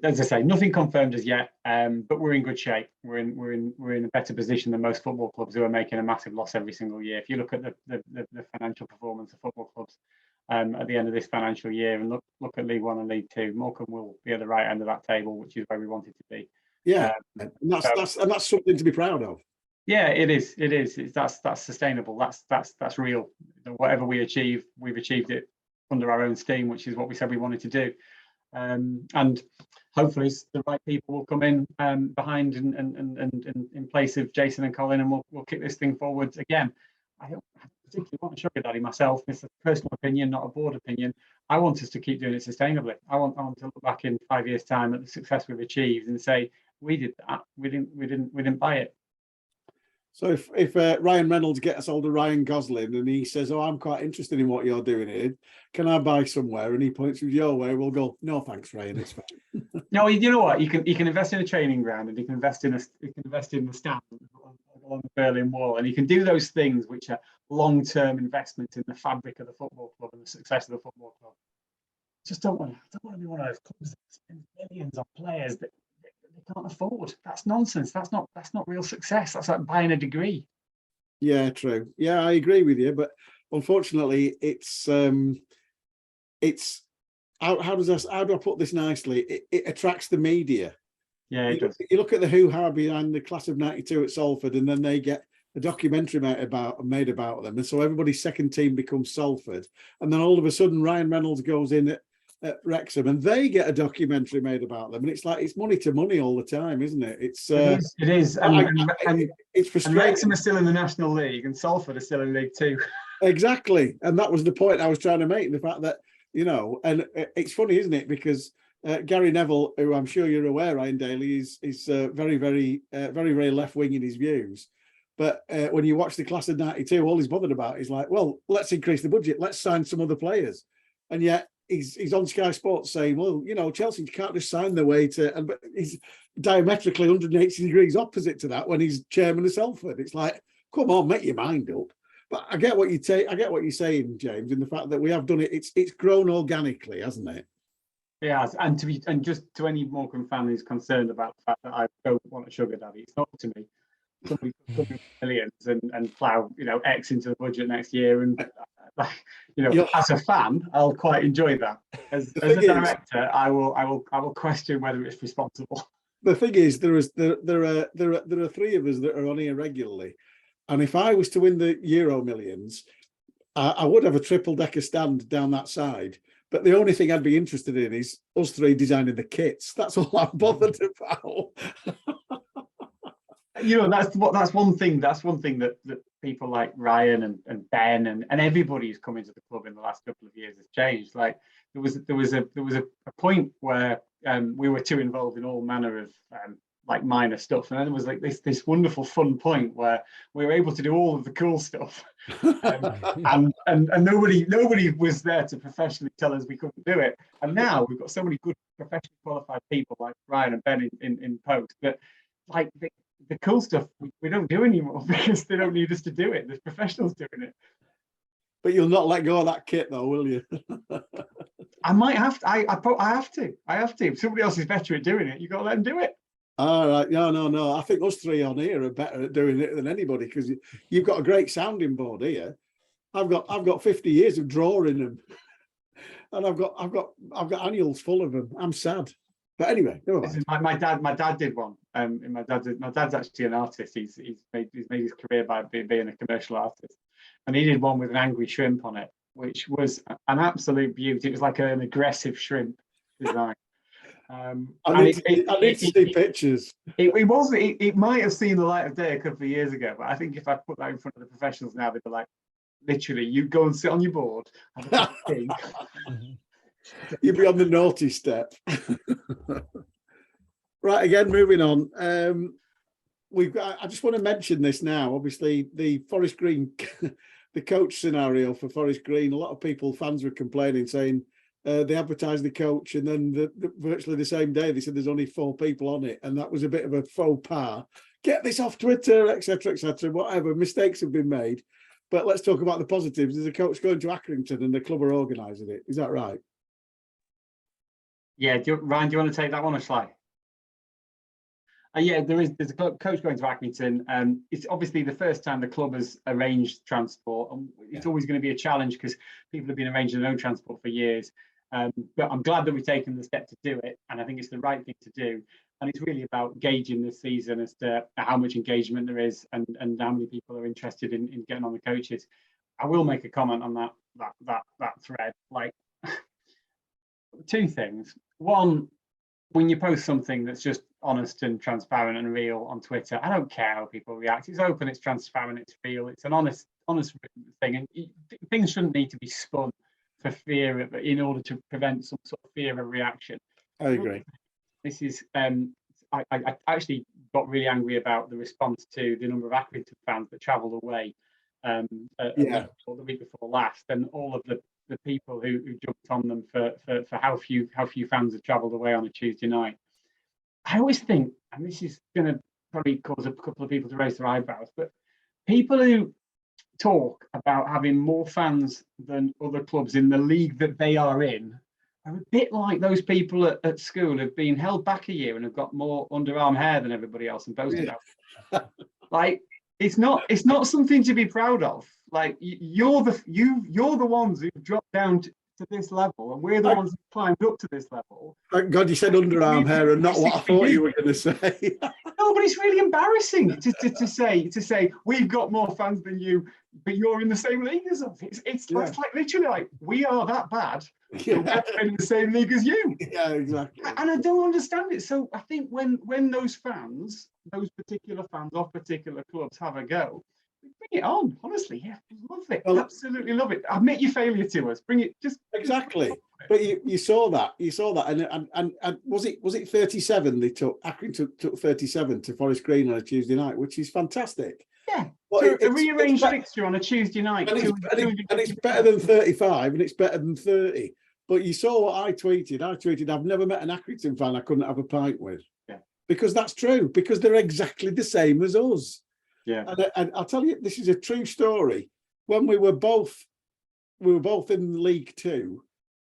as I say, nothing confirmed as yet, but we're in good shape. We're in a better position than most football clubs who are making a massive loss every single year. If you look at the financial performance of football clubs at the end of this financial year, and look at League One and League Two, Morecambe will be at the right end of that table, which is where we want it to be. Yeah, and that's something to be proud of. Yeah, it is. That's sustainable. That's real. Whatever we achieve, we've achieved it under our own steam, which is what we said we wanted to do. And hopefully the right people will come in behind and in place of Jason and Colin, and we'll kick this thing forward again. I don't particularly want a sugar daddy myself. It's a personal opinion, not a board opinion. I want us to keep doing it sustainably. I want to look back in 5 years' time at the success we've achieved and say, we did that. We didn't buy it. So if Ryan Reynolds gets hold of Ryan Gosling and he says, "Oh, I'm quite interested in what you're doing here. Can I buy somewhere?" and he points with your way, we'll go, "No, thanks, Ryan. It's fine." No, you know what? You can invest in a training ground, and you can invest in the stand along the Berlin Wall, and you can do those things which are long-term investments in the fabric of the football club and the success of the football club. Just don't want to be one of those clubs that spend millions on players that they can't afford. That's nonsense. That's not real success. That's like buying a degree. Yeah, true. Yeah, I agree with you, but unfortunately, it's how do I put this nicely? It attracts the media. Yeah, it does. You look at the hoo-ha behind the class of '92 at Salford, and then they get a documentary made about them, and so everybody's second team becomes Salford, and then all of a sudden Ryan Reynolds goes in at Wrexham, and they get a documentary made about them, and it's like it's money to money all the time, isn't it? It is, and it's frustrating. And Wrexham are still in the National League, and Salford are still in League Two. Exactly, and that was the point I was trying to make. The fact that and it's funny, isn't it? Because Gary Neville, who I'm sure you're aware, Ryan Daly, is very, very, very left wing in his views. But when you watch the class of '92, all he's bothered about is like, well, let's increase the budget, let's sign some other players, and yet he's on Sky Sports saying, well, Chelsea can't just sign their way to, but he's diametrically 180 degrees opposite to that when he's chairman of Salford. It's like, come on, make your mind up. But I get what you take. I get what you're saying, James, in the fact that we have done it. It's grown organically, hasn't it? Yeah, and just to any Morecambe fan who's concerned about the fact that I don't want a sugar daddy, it's not up to me. Somebody could come in with millions and plow, X into the budget next year, and as a fan, I'll quite enjoy that. As a director, I will question whether it's responsible. The thing is, there are three of us that are on here regularly, and if I was to win the Euro Millions, I would have a triple-decker stand down that side. But the only thing I'd be interested in is us three designing the kits. That's all I'm bothered about. That's one thing. That's one thing that people like Ryan and Ben and everybody who's come into the club in the last couple of years has changed. Like there was a point where we were too involved in all manner of like minor stuff, and then there was like this wonderful fun point where we were able to do all of the cool stuff, and nobody was there to professionally tell us we couldn't do it. And now we've got so many good professionally qualified people like Ryan and Ben in post, but like the cool stuff we don't do anymore because they don't need us to do it. There's professionals doing it. But you'll not let go of that kit, though, will you? I might have to. I have to. If somebody else is better at doing it, you've got to let them do it. All right. No. I think us three on here are better at doing it than anybody, because you've got a great sounding board here. I've got 50 years of drawing them, and I've got annuals full of them. I'm sad. But anyway, my dad did one. My dad's actually an artist. He's made his career by being a commercial artist, and he did one with an angry shrimp on it, which was an absolute beauty. It was like an aggressive shrimp design. I need to see pictures. It might have seen the light of day a couple of years ago, but I think if I put that in front of the professionals now, they'd be like, literally, you go and sit on your board. You'd be on the naughty step. Right, again, moving on. I just want to mention this now. Obviously, the Forest Green, the coach scenario for Forest Green, a lot of fans were complaining, saying they advertised the coach, and then virtually the same day they said there's only 4 people on it, and that was a bit of a faux pas. Get this off Twitter, etc., whatever. Mistakes have been made. But let's talk about the positives. There's a coach going to Accrington, and the club are organising it. Is that right? Yeah, Ryan, do you want to take that one, or shall I? Yeah, there's a coach going to Accrington. It's obviously the first time the club has arranged transport, and it's always going to be a challenge because people have been arranging their own transport for years. But I'm glad that we've taken the step to do it, and I think it's the right thing to do. And it's really about gauging this season as to how much engagement there is and how many people are interested in getting on the coaches. I will make a comment on that thread. Like 2 things. One, when you post something that's just honest and transparent and real on Twitter, I don't care how people react. It's open, it's transparent, it's real, it's an honest thing. And things shouldn't need to be spun for fear in order to prevent some sort of fear of reaction. I agree. This is I actually got really angry about the response to the number of Accrington fans that travelled away the week before last, and all of the people who jumped on them for how few fans have travelled away on a Tuesday night. I always think, and this is going to probably cause a couple of people to raise their eyebrows, but people who talk about having more fans than other clubs in the league that they are in are a bit like those people at school who've been held back a year and have got more underarm hair than everybody else and boasted about. Like, it's not something to be proud of. Like, you're the ones who've dropped down to this level, and we're the ones who climbed up to this level. Thank God you said underarm hair and not what I thought you were going to say. No, but it's really embarrassing to say we've got more fans than you, but you're in the same league as us. It's like literally like we are that bad. We're in the same league as you. Yeah, exactly. And I don't understand it. So I think when those particular fans of particular clubs have a go, bring it on. Honestly, yeah, love it. Well, absolutely love it. Admit your failure to us. Bring it. Just exactly. But you saw that. And was it 37? They took Accrington took 37 to Forest Green on a Tuesday night, which is fantastic. Yeah. So a rearranged fixture on a Tuesday night. And it's better than 35, and it's better than 30. But you saw what I tweeted. I've never met an Accrington fan I couldn't have a pint with. Yeah. Because that's true. Because they're exactly the same as us. Yeah. And I'll tell you, this is a true story. when we were both in League Two,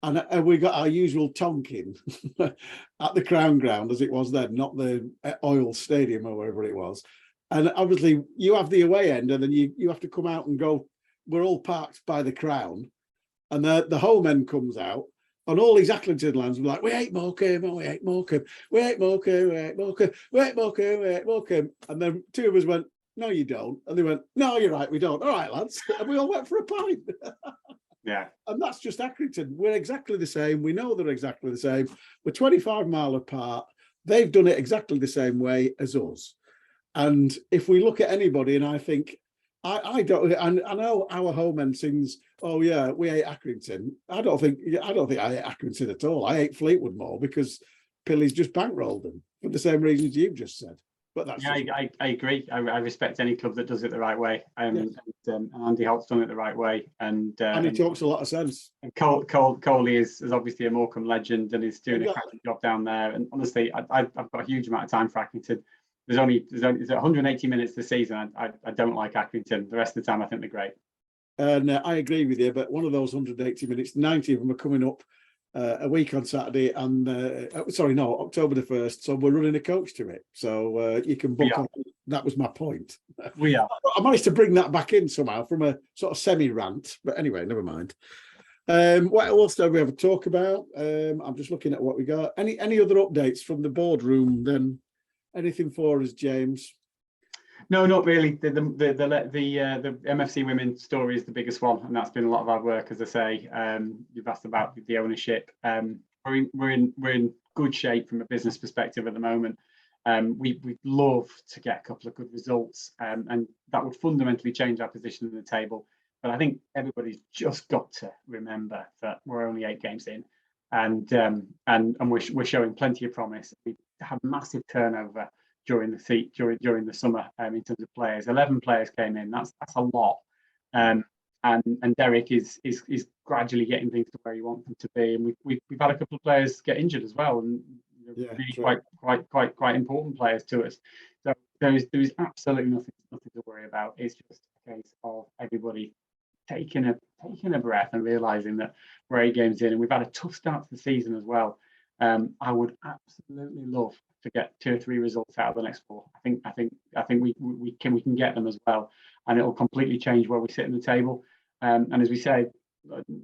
and we got our usual tonking at the Crown Ground as it was then, not the Oil Stadium or wherever it was. And obviously you have the away end, and then you have to come out and go. We're all parked by the Crown, and the home end comes out, and all these Accrington lads were like, "We hate Morecambe, we hate Morecambe, we hate Morecambe, we hate Morecambe, we hate Morecambe, we hate Morecambe." And then two of us went, "No, you don't." And they went, "No, you're right, we don't." "All right, lads." And we all went for a pint. Yeah. And that's just Accrington. We're exactly the same. We know they're exactly the same. We're 25 miles apart. They've done it exactly the same way as us. And if we look at anybody, and I think, I don't, and I know our home end sings, "Oh yeah, we hate Accrington." I don't think I hate Accrington at all. I hate Fleetwood more because Pilly's just bankrolled them for the same reasons you've just said. But that's I agree. I respect any club that does it the right way. And Andy Holt's done it the right way. And he talks a lot of sense. And Coley is obviously a Morecambe legend and is doing a cracking job down there. And honestly, I've got a huge amount of time for Accrington. There's only 180 minutes this season. I don't like Accrington. The rest of the time, I think they're great. And I agree with you. But one of those 180 minutes, 90 of them are coming up a week on Saturday, and October the 1st. So we're running a coach to it. So you can book on. That was my point. We are. I managed to bring that back in somehow from a sort of semi-rant. But anyway, never mind. What else do we have to talk about? I'm just looking at what we got. Any other updates from the boardroom then? Anything for us, James? No, not really. The MFC women story is the biggest one, and that's been a lot of hard work, as I say. You've asked about the ownership. We're in good shape from a business perspective at the moment. We'd love to get a couple of good results, and that would fundamentally change our position in the table. But I think everybody's just got to remember that we're only 8 games in, and we're showing plenty of promise. We have massive turnover during the summer in terms of players. 11 players came in. That's a lot. And Derek is gradually getting things to where you want them to be. And we've had a couple of players get injured as well, and really quite important players to us. So there is absolutely nothing to worry about. It's just a case of everybody taking a breath and realizing that we're 8 games in, and we've had a tough start to the season as well. I would absolutely love to get 2 or 3 results out of the next 4. I think we can get them as well, and it'll completely change where we sit in the table. And as we say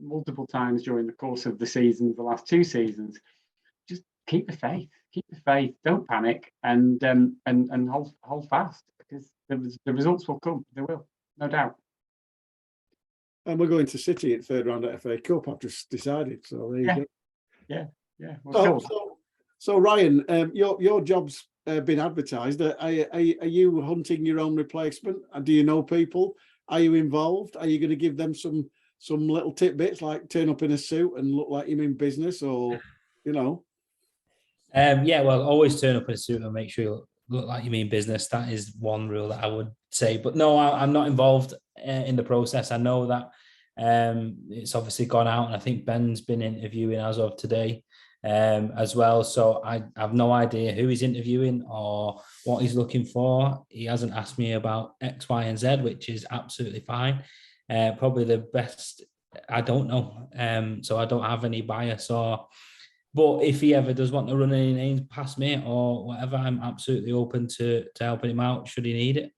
multiple times during the course of the season, the last 2 seasons, just keep the faith. Don't panic, and hold fast, because the results will come. They will, no doubt. And we're going to City at 3rd round at FA Cup. I've just decided. So there you go. Yeah. So Ryan, your job's been advertised. Are you hunting your own replacement? Do you know people? Are you involved? Are you going to give them some little tidbits, like turn up in a suit and look like you mean business, or Well, always turn up in a suit and make sure you look like you mean business. That is one rule that I would say. But no, I'm not involved in the process. I know that it's obviously gone out, and I think Ben's been interviewing as of today as well. So I have no idea who he's interviewing or what he's looking for. He hasn't asked me about X, Y, and Z, which is absolutely fine. Probably the best. I don't know. So I don't have any bias but if he ever does want to run any names past me or whatever, I'm absolutely open to helping him out should he need it.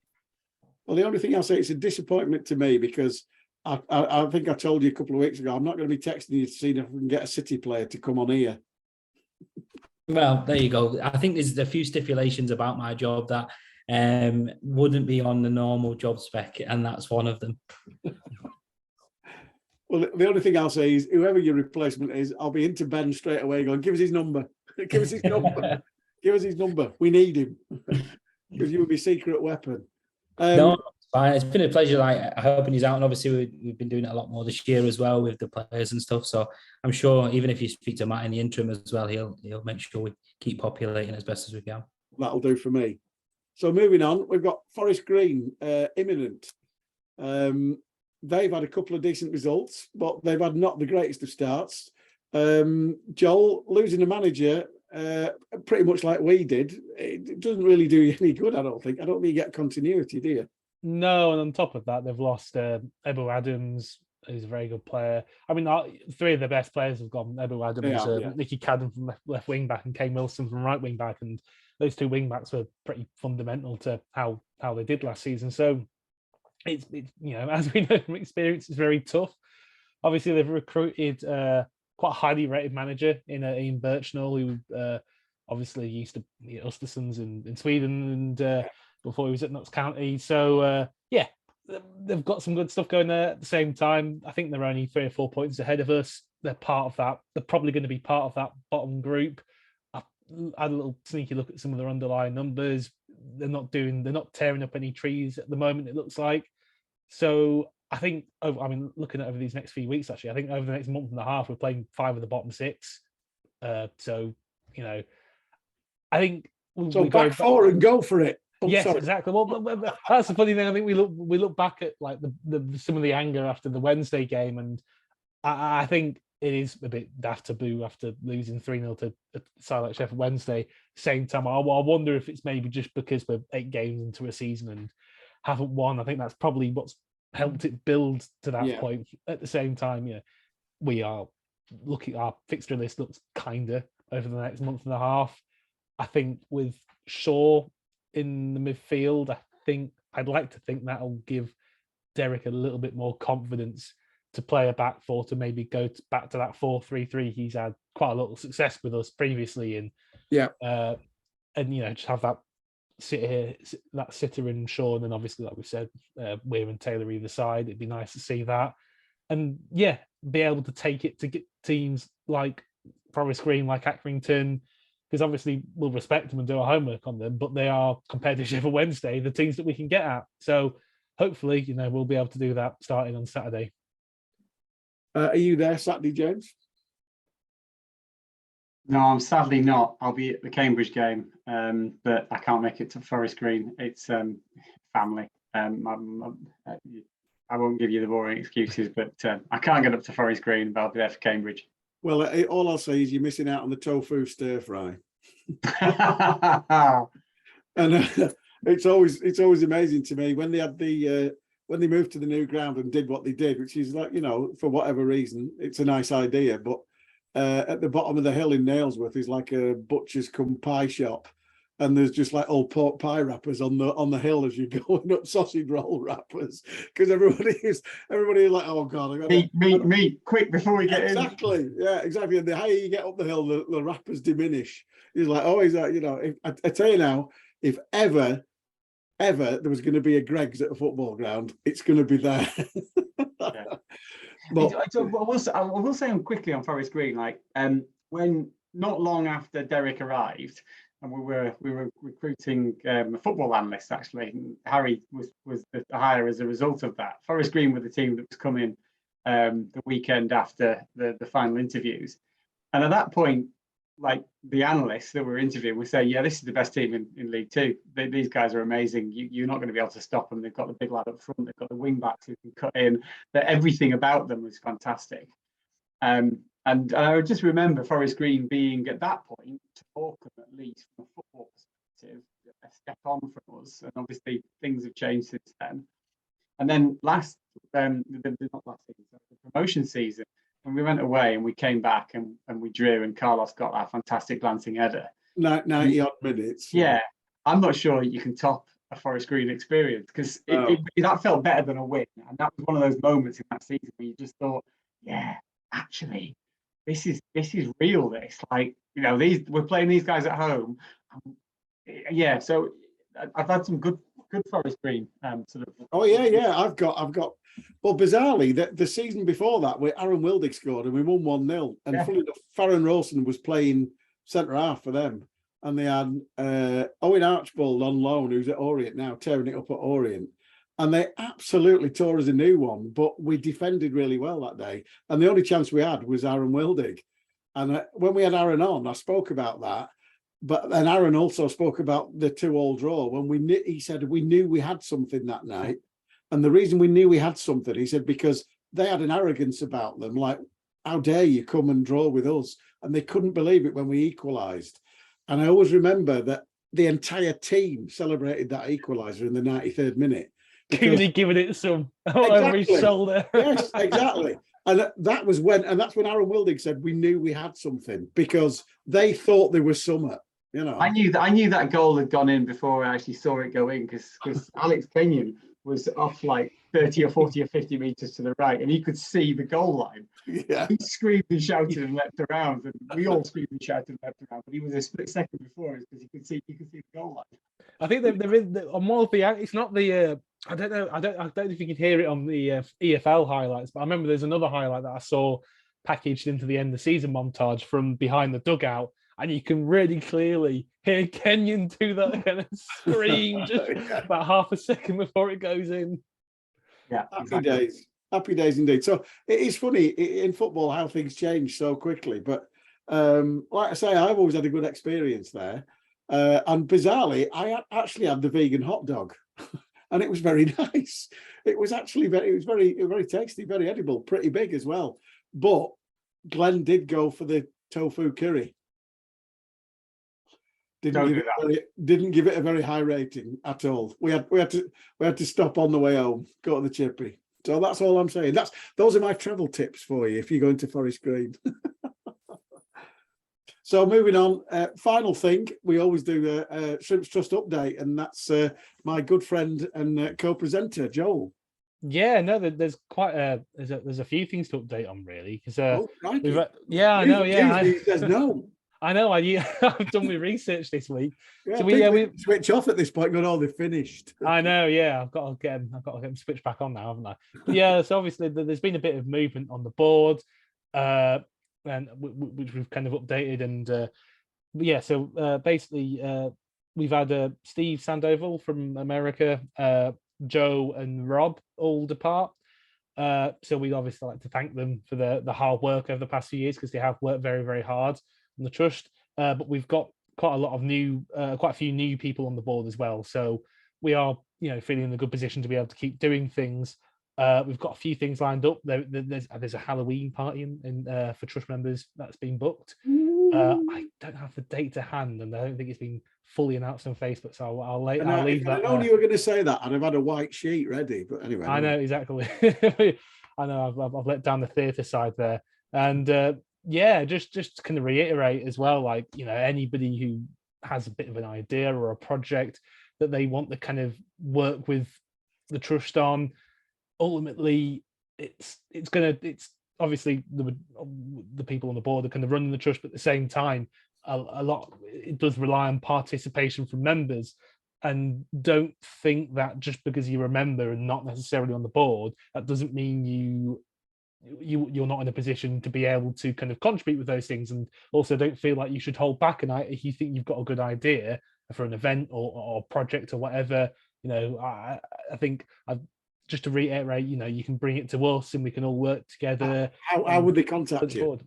Well, the only thing I'll say, it's a disappointment to me, because I think I told you a couple of weeks ago, I'm not going to be texting you to see if we can get a City player to come on here. Well, there you go. I think there's a few stipulations about my job that wouldn't be on the normal job spec, and that's one of them. Well, the only thing I'll say is, whoever your replacement is, I'll be into Ben straight away going, give us his number. Give us his number. Give us his number. We need him. Because you would be secret weapon. No, it's fine. It's been a pleasure helping you out. And obviously, we've been doing it a lot more this year as well with the players and stuff. So I'm sure even if you speak to Matt in the interim as well, he'll make sure we keep populating as best as we can. That'll do for me. So moving on, we've got Forest Green imminent. They've had a couple of decent results, but they've had not the greatest of starts. Joel, losing a manager pretty much like we did, it doesn't really do you any good, I don't think. I don't think you get continuity, do you? No, and on top of that, they've lost Ebu Adams, who's a very good player. I mean, three of the best players have gone. Ebu Adams, Yeah. Nicky Cadden from left wing back, and Kane Wilson from right wing back, and those two wing backs were pretty fundamental to how they did last season. So it's as we know from experience, it's very tough. Obviously, they've recruited quite a highly rated manager in Ian Birchnell, who obviously used to be at Östersunds in Sweden and before he was at Notts County. So they've got some good stuff going there. At the same time, I think they're only 3 or 4 points ahead of us. They're part of that. They're probably going to be part of that bottom group. I had a little sneaky look at some of their underlying numbers. They're not tearing up any trees at the moment, it looks like. So I think, looking at over these next few weeks, actually, I think over the next month and a half, we're playing 5 of the bottom 6. So, I think So back 4 and go for it. Oh, yes, sorry. exactly. Well, that's the funny thing. I think we look back at like the some of the anger after the Wednesday game, and I think it is a bit daft to boo after losing 3-0 to a side like Sheffield Wednesday. Same time, I wonder if it's maybe just because we're 8 games into a season and haven't won. I think that's probably what's helped it build to that point. At the same time, we are looking, our fixture list looks kinder over the next month and a half. I think with Shaw in the midfield, I'd like to think that'll give Derek a little bit more confidence to play a back 4, to maybe go back to that 4-3-3 he's had quite a lot of success with us previously in. And just have that sitter in Shaw, and then obviously, like we said, Weir and Taylor either side. It'd be nice to see that, and be able to take it to get teams like Forest Green, like Accrington, because obviously we'll respect them and do our homework on them, but they are, compared to Sheffield Wednesday, the teams that we can get at. So hopefully, we'll be able to do that starting on Saturday. Are you there Saturday, James? No, I'm sadly not. I'll be at the Cambridge game, but I can't make it to Forest Green. It's family. I won't give you the boring excuses, but I can't get up to Forest Green, but I'll be there for Cambridge. Well, all I'll say is you're missing out on the tofu stir fry. And it's always amazing to me when they had when they moved to the new ground and did what they did, which is like, for whatever reason, it's a nice idea, but at the bottom of the hill in Nailsworth is like a butcher's cum pie shop, and there's just like old pork pie wrappers on the hill as you're going up, sausage roll wrappers, because everybody is like, oh god, meat, quick before we get exactly. in. Yeah, exactly. And the higher you get up the hill, the wrappers diminish. He's like, oh, is that I tell you now, if ever there was going to be a Greg's at a football ground, it's going to be there. But I will say quickly on Forest Green, when not long after Derek arrived, and we were recruiting a football analyst, actually, and Harry was the hire as a result of that. Forest Green were the team that was coming the weekend after the final interviews, and at that point, like the analysts that were interviewing would say, this is the best team in League Two. These guys are amazing. You're not going to be able to stop them. They've got the big lad up front. They've got the wing backs who can cut in. Everything about them was fantastic. And I just remember Forest Green being at that point, to Morecambe at least from a football perspective, a step on from us. And obviously things have changed since then. And then not last season, the promotion season, when we went away and we came back and we drew, and Carlos got that fantastic glancing header. 90 odd minutes. Yeah, I'm not sure you can top a Forest Green experience, because that felt better than a win. And that was one of those moments in that season where you just thought, actually, this is real. This, we're playing these guys at home. So I've had some good Forest Green sort of. Oh yeah. I've got. Well, bizarrely, the season before that, where Aaron Wildig scored and we won 1-0, and fully enough, Farron Rawson was playing centre half for them, and they had Owen Archbold on loan, who's at Orient now, tearing it up at Orient, and they absolutely tore us a new one. But we defended really well that day, and the only chance we had was Aaron Wildig. And when we had Aaron on, I spoke about that. But then Aaron also spoke about the 2-2 draw he said we knew we had something that night. And the reason we knew we had something, he said, because they had an arrogance about them, like, how dare you come and draw with us? And they couldn't believe it when we equalised. And I always remember that the entire team celebrated that equaliser in the 93rd minute, Cooney giving it some over his shoulder. Yes, exactly. And that was and that's when Aaron Wilding said we knew we had something, because they thought there was something, you know. I knew that goal had gone in before I actually saw it go in, because Alex Kenyon was off like 30 or 40 or 50 meters to the right, and he could see the goal line. Yeah. He screamed and shouted and leapt around, and we all screamed and shouted and leapt around. But he was a split second before us, because he could see the goal line. I think there is on more of the. It's not the. I don't know. I don't know if you can hear it on the EFL highlights, but I remember there's another highlight that I saw packaged into the end of the season montage from behind the dugout, and you can really clearly hear Kenyon do that kind of scream just about half a second before it goes in. Yeah, Happy days indeed. So it is funny in football how things change so quickly. But like I say, I've always had a good experience there. And bizarrely, I actually had the vegan hot dog, and it was very nice. It was actually very tasty, very edible, pretty big as well. But Glenn did go for the tofu curry. Didn't give it a very high rating at all. We had to stop on the way home, go to the chippy. So that's all I'm saying. Those are my travel tips for you if you're going to Forest Green. So moving on, final thing, we always do a Shrimps Trust update, and that's my good friend and co-presenter, Joel. Yeah, no, there's quite there's a few things to update on, really, because yeah, I know, yeah, he says no. I know, I've done my research this week. Yeah, so we switch off at this point. Got all they finished. I know, yeah, I've got to get them switched back on now, haven't I? But yeah, so obviously there's been a bit of movement on the board, and which we've kind of updated, and yeah, so basically we've had Steve Sandoval from America, Joe and Rob all depart. So we'd obviously like to thank them for the hard work over the past few years, because they have worked very, very hard on the trust. But we've got quite a few new people on the board as well. So we are, feeling in a good position to be able to keep doing things. We've got a few things lined up. There's a Halloween party for trust members that's been booked. I don't have the date to hand, and I don't think it's been fully announced on Facebook. So I'll leave that. I know you were going to say that, I'd have had a white sheet ready. But anyway, I know exactly. I know I've let down the theatre side there, and yeah, just to kind of reiterate as well, like anybody who has a bit of an idea or a project that they want to kind of work with the trust on. Ultimately, it's obviously the people on the board are kind of running the trust, but at the same time, a lot it does rely on participation from members. And don't think that just because you're a member and not necessarily on the board, that doesn't mean you're not in a position to be able to kind of contribute with those things. And also don't feel like you should hold back. And if you think you've got a good idea for an event or project or whatever, I think just to reiterate, you can bring it to us and we can all work together. How would they contact you?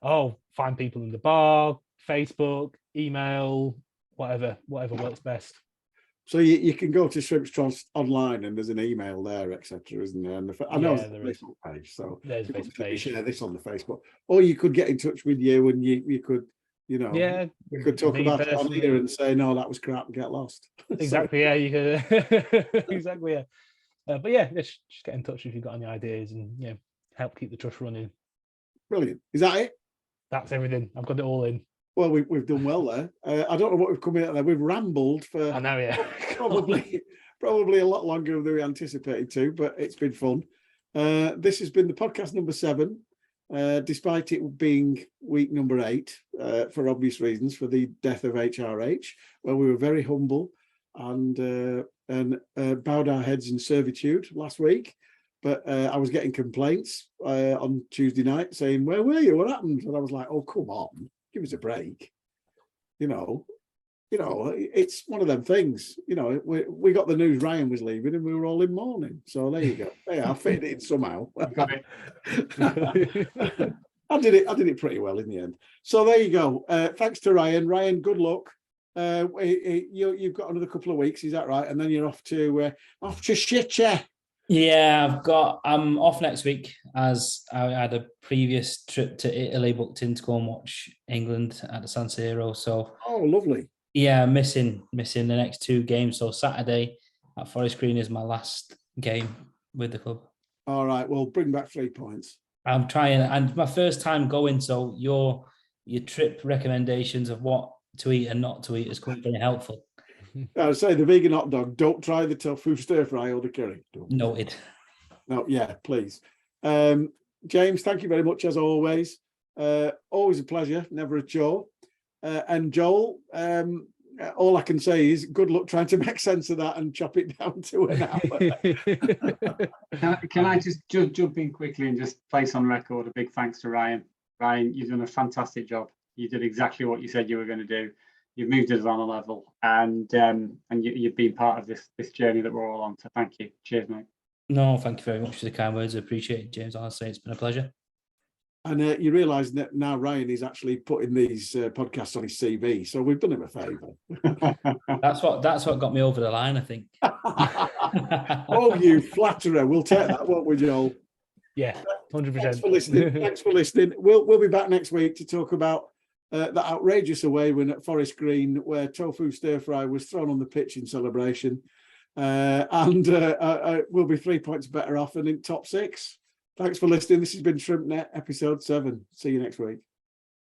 Oh, find people in the bar, Facebook, email, whatever works best. So you can go to Shrimps Trust online, and there's an email there, etc., isn't there? And I know there's a Facebook page, so there's a Facebook page. Share this on the Facebook, or you could get in touch with you, and you could, we could talk about it on here and say, no, that was crap, and get lost. Exactly, yeah, you could. Exactly, yeah. But yeah, just get in touch if you've got any ideas, and help keep the trust running. Brilliant. Is that it? That's everything. I've got it all in. Well, we've done well there. I don't know what we've come in at there. We've rambled for I know, yeah. probably a lot longer than we anticipated to, but it's been fun. This has been the podcast number 7, despite it being week number 8, for obvious reasons, for the death of HRH, where we were very humble and bowed our heads in servitude last week. But I was getting complaints on Tuesday night saying, "Where were you? What happened?" And I was like, "Oh, come on. Give us a break." It's one of them things. We got the news Ryan was leaving, and we were all in mourning. So there you go. I fitted it in somehow. Got it. I did it pretty well in the end. So there you go. Thanks to Ryan. Ryan, good luck. You've got another couple of weeks, is that right? And then you're off to Shitcha. Yeah, I'm off next week, as I had a previous trip to Italy booked in to go and watch England at the San Siro. So lovely. Yeah, missing the next 2 games. So Saturday at Forest Green is my last game with the club. All right, well, bring back 3 points. I'm trying, and my first time going, so your trip recommendations of what to eat and not to eat has come very helpful. I would say the vegan hot dog. Don't try the tofu stir fry or the curry. Noted. No, yeah, please. James, thank you very much as always. Always a pleasure, never a chore. And Joel, all I can say is good luck trying to make sense of that and chop it down to an hour. Can I just jump in quickly and just place on record a big thanks to Ryan. Ryan, you've done a fantastic job. You did exactly what you said you were going to do. You've moved us on a level, and you've been part of this journey that we're all on. So thank you. Cheers, mate. No, thank you very much for the kind words. I appreciate it, James. Honestly, it's been a pleasure. And you realise that now Ryan is actually putting these podcasts on his CV, so we've done him a favour. That's what got me over the line, I think. Oh, you flatterer! We'll take that, won't we, Joel? Yeah, 100%. Thanks for listening. Thanks for listening. We'll be back next week to talk about that outrageous away win at Forest Green, where tofu stir fry was thrown on the pitch in celebration, and we'll be 3 points better off and in top 6. Thanks for listening. This has been ShrimpNet episode 7. See you next week.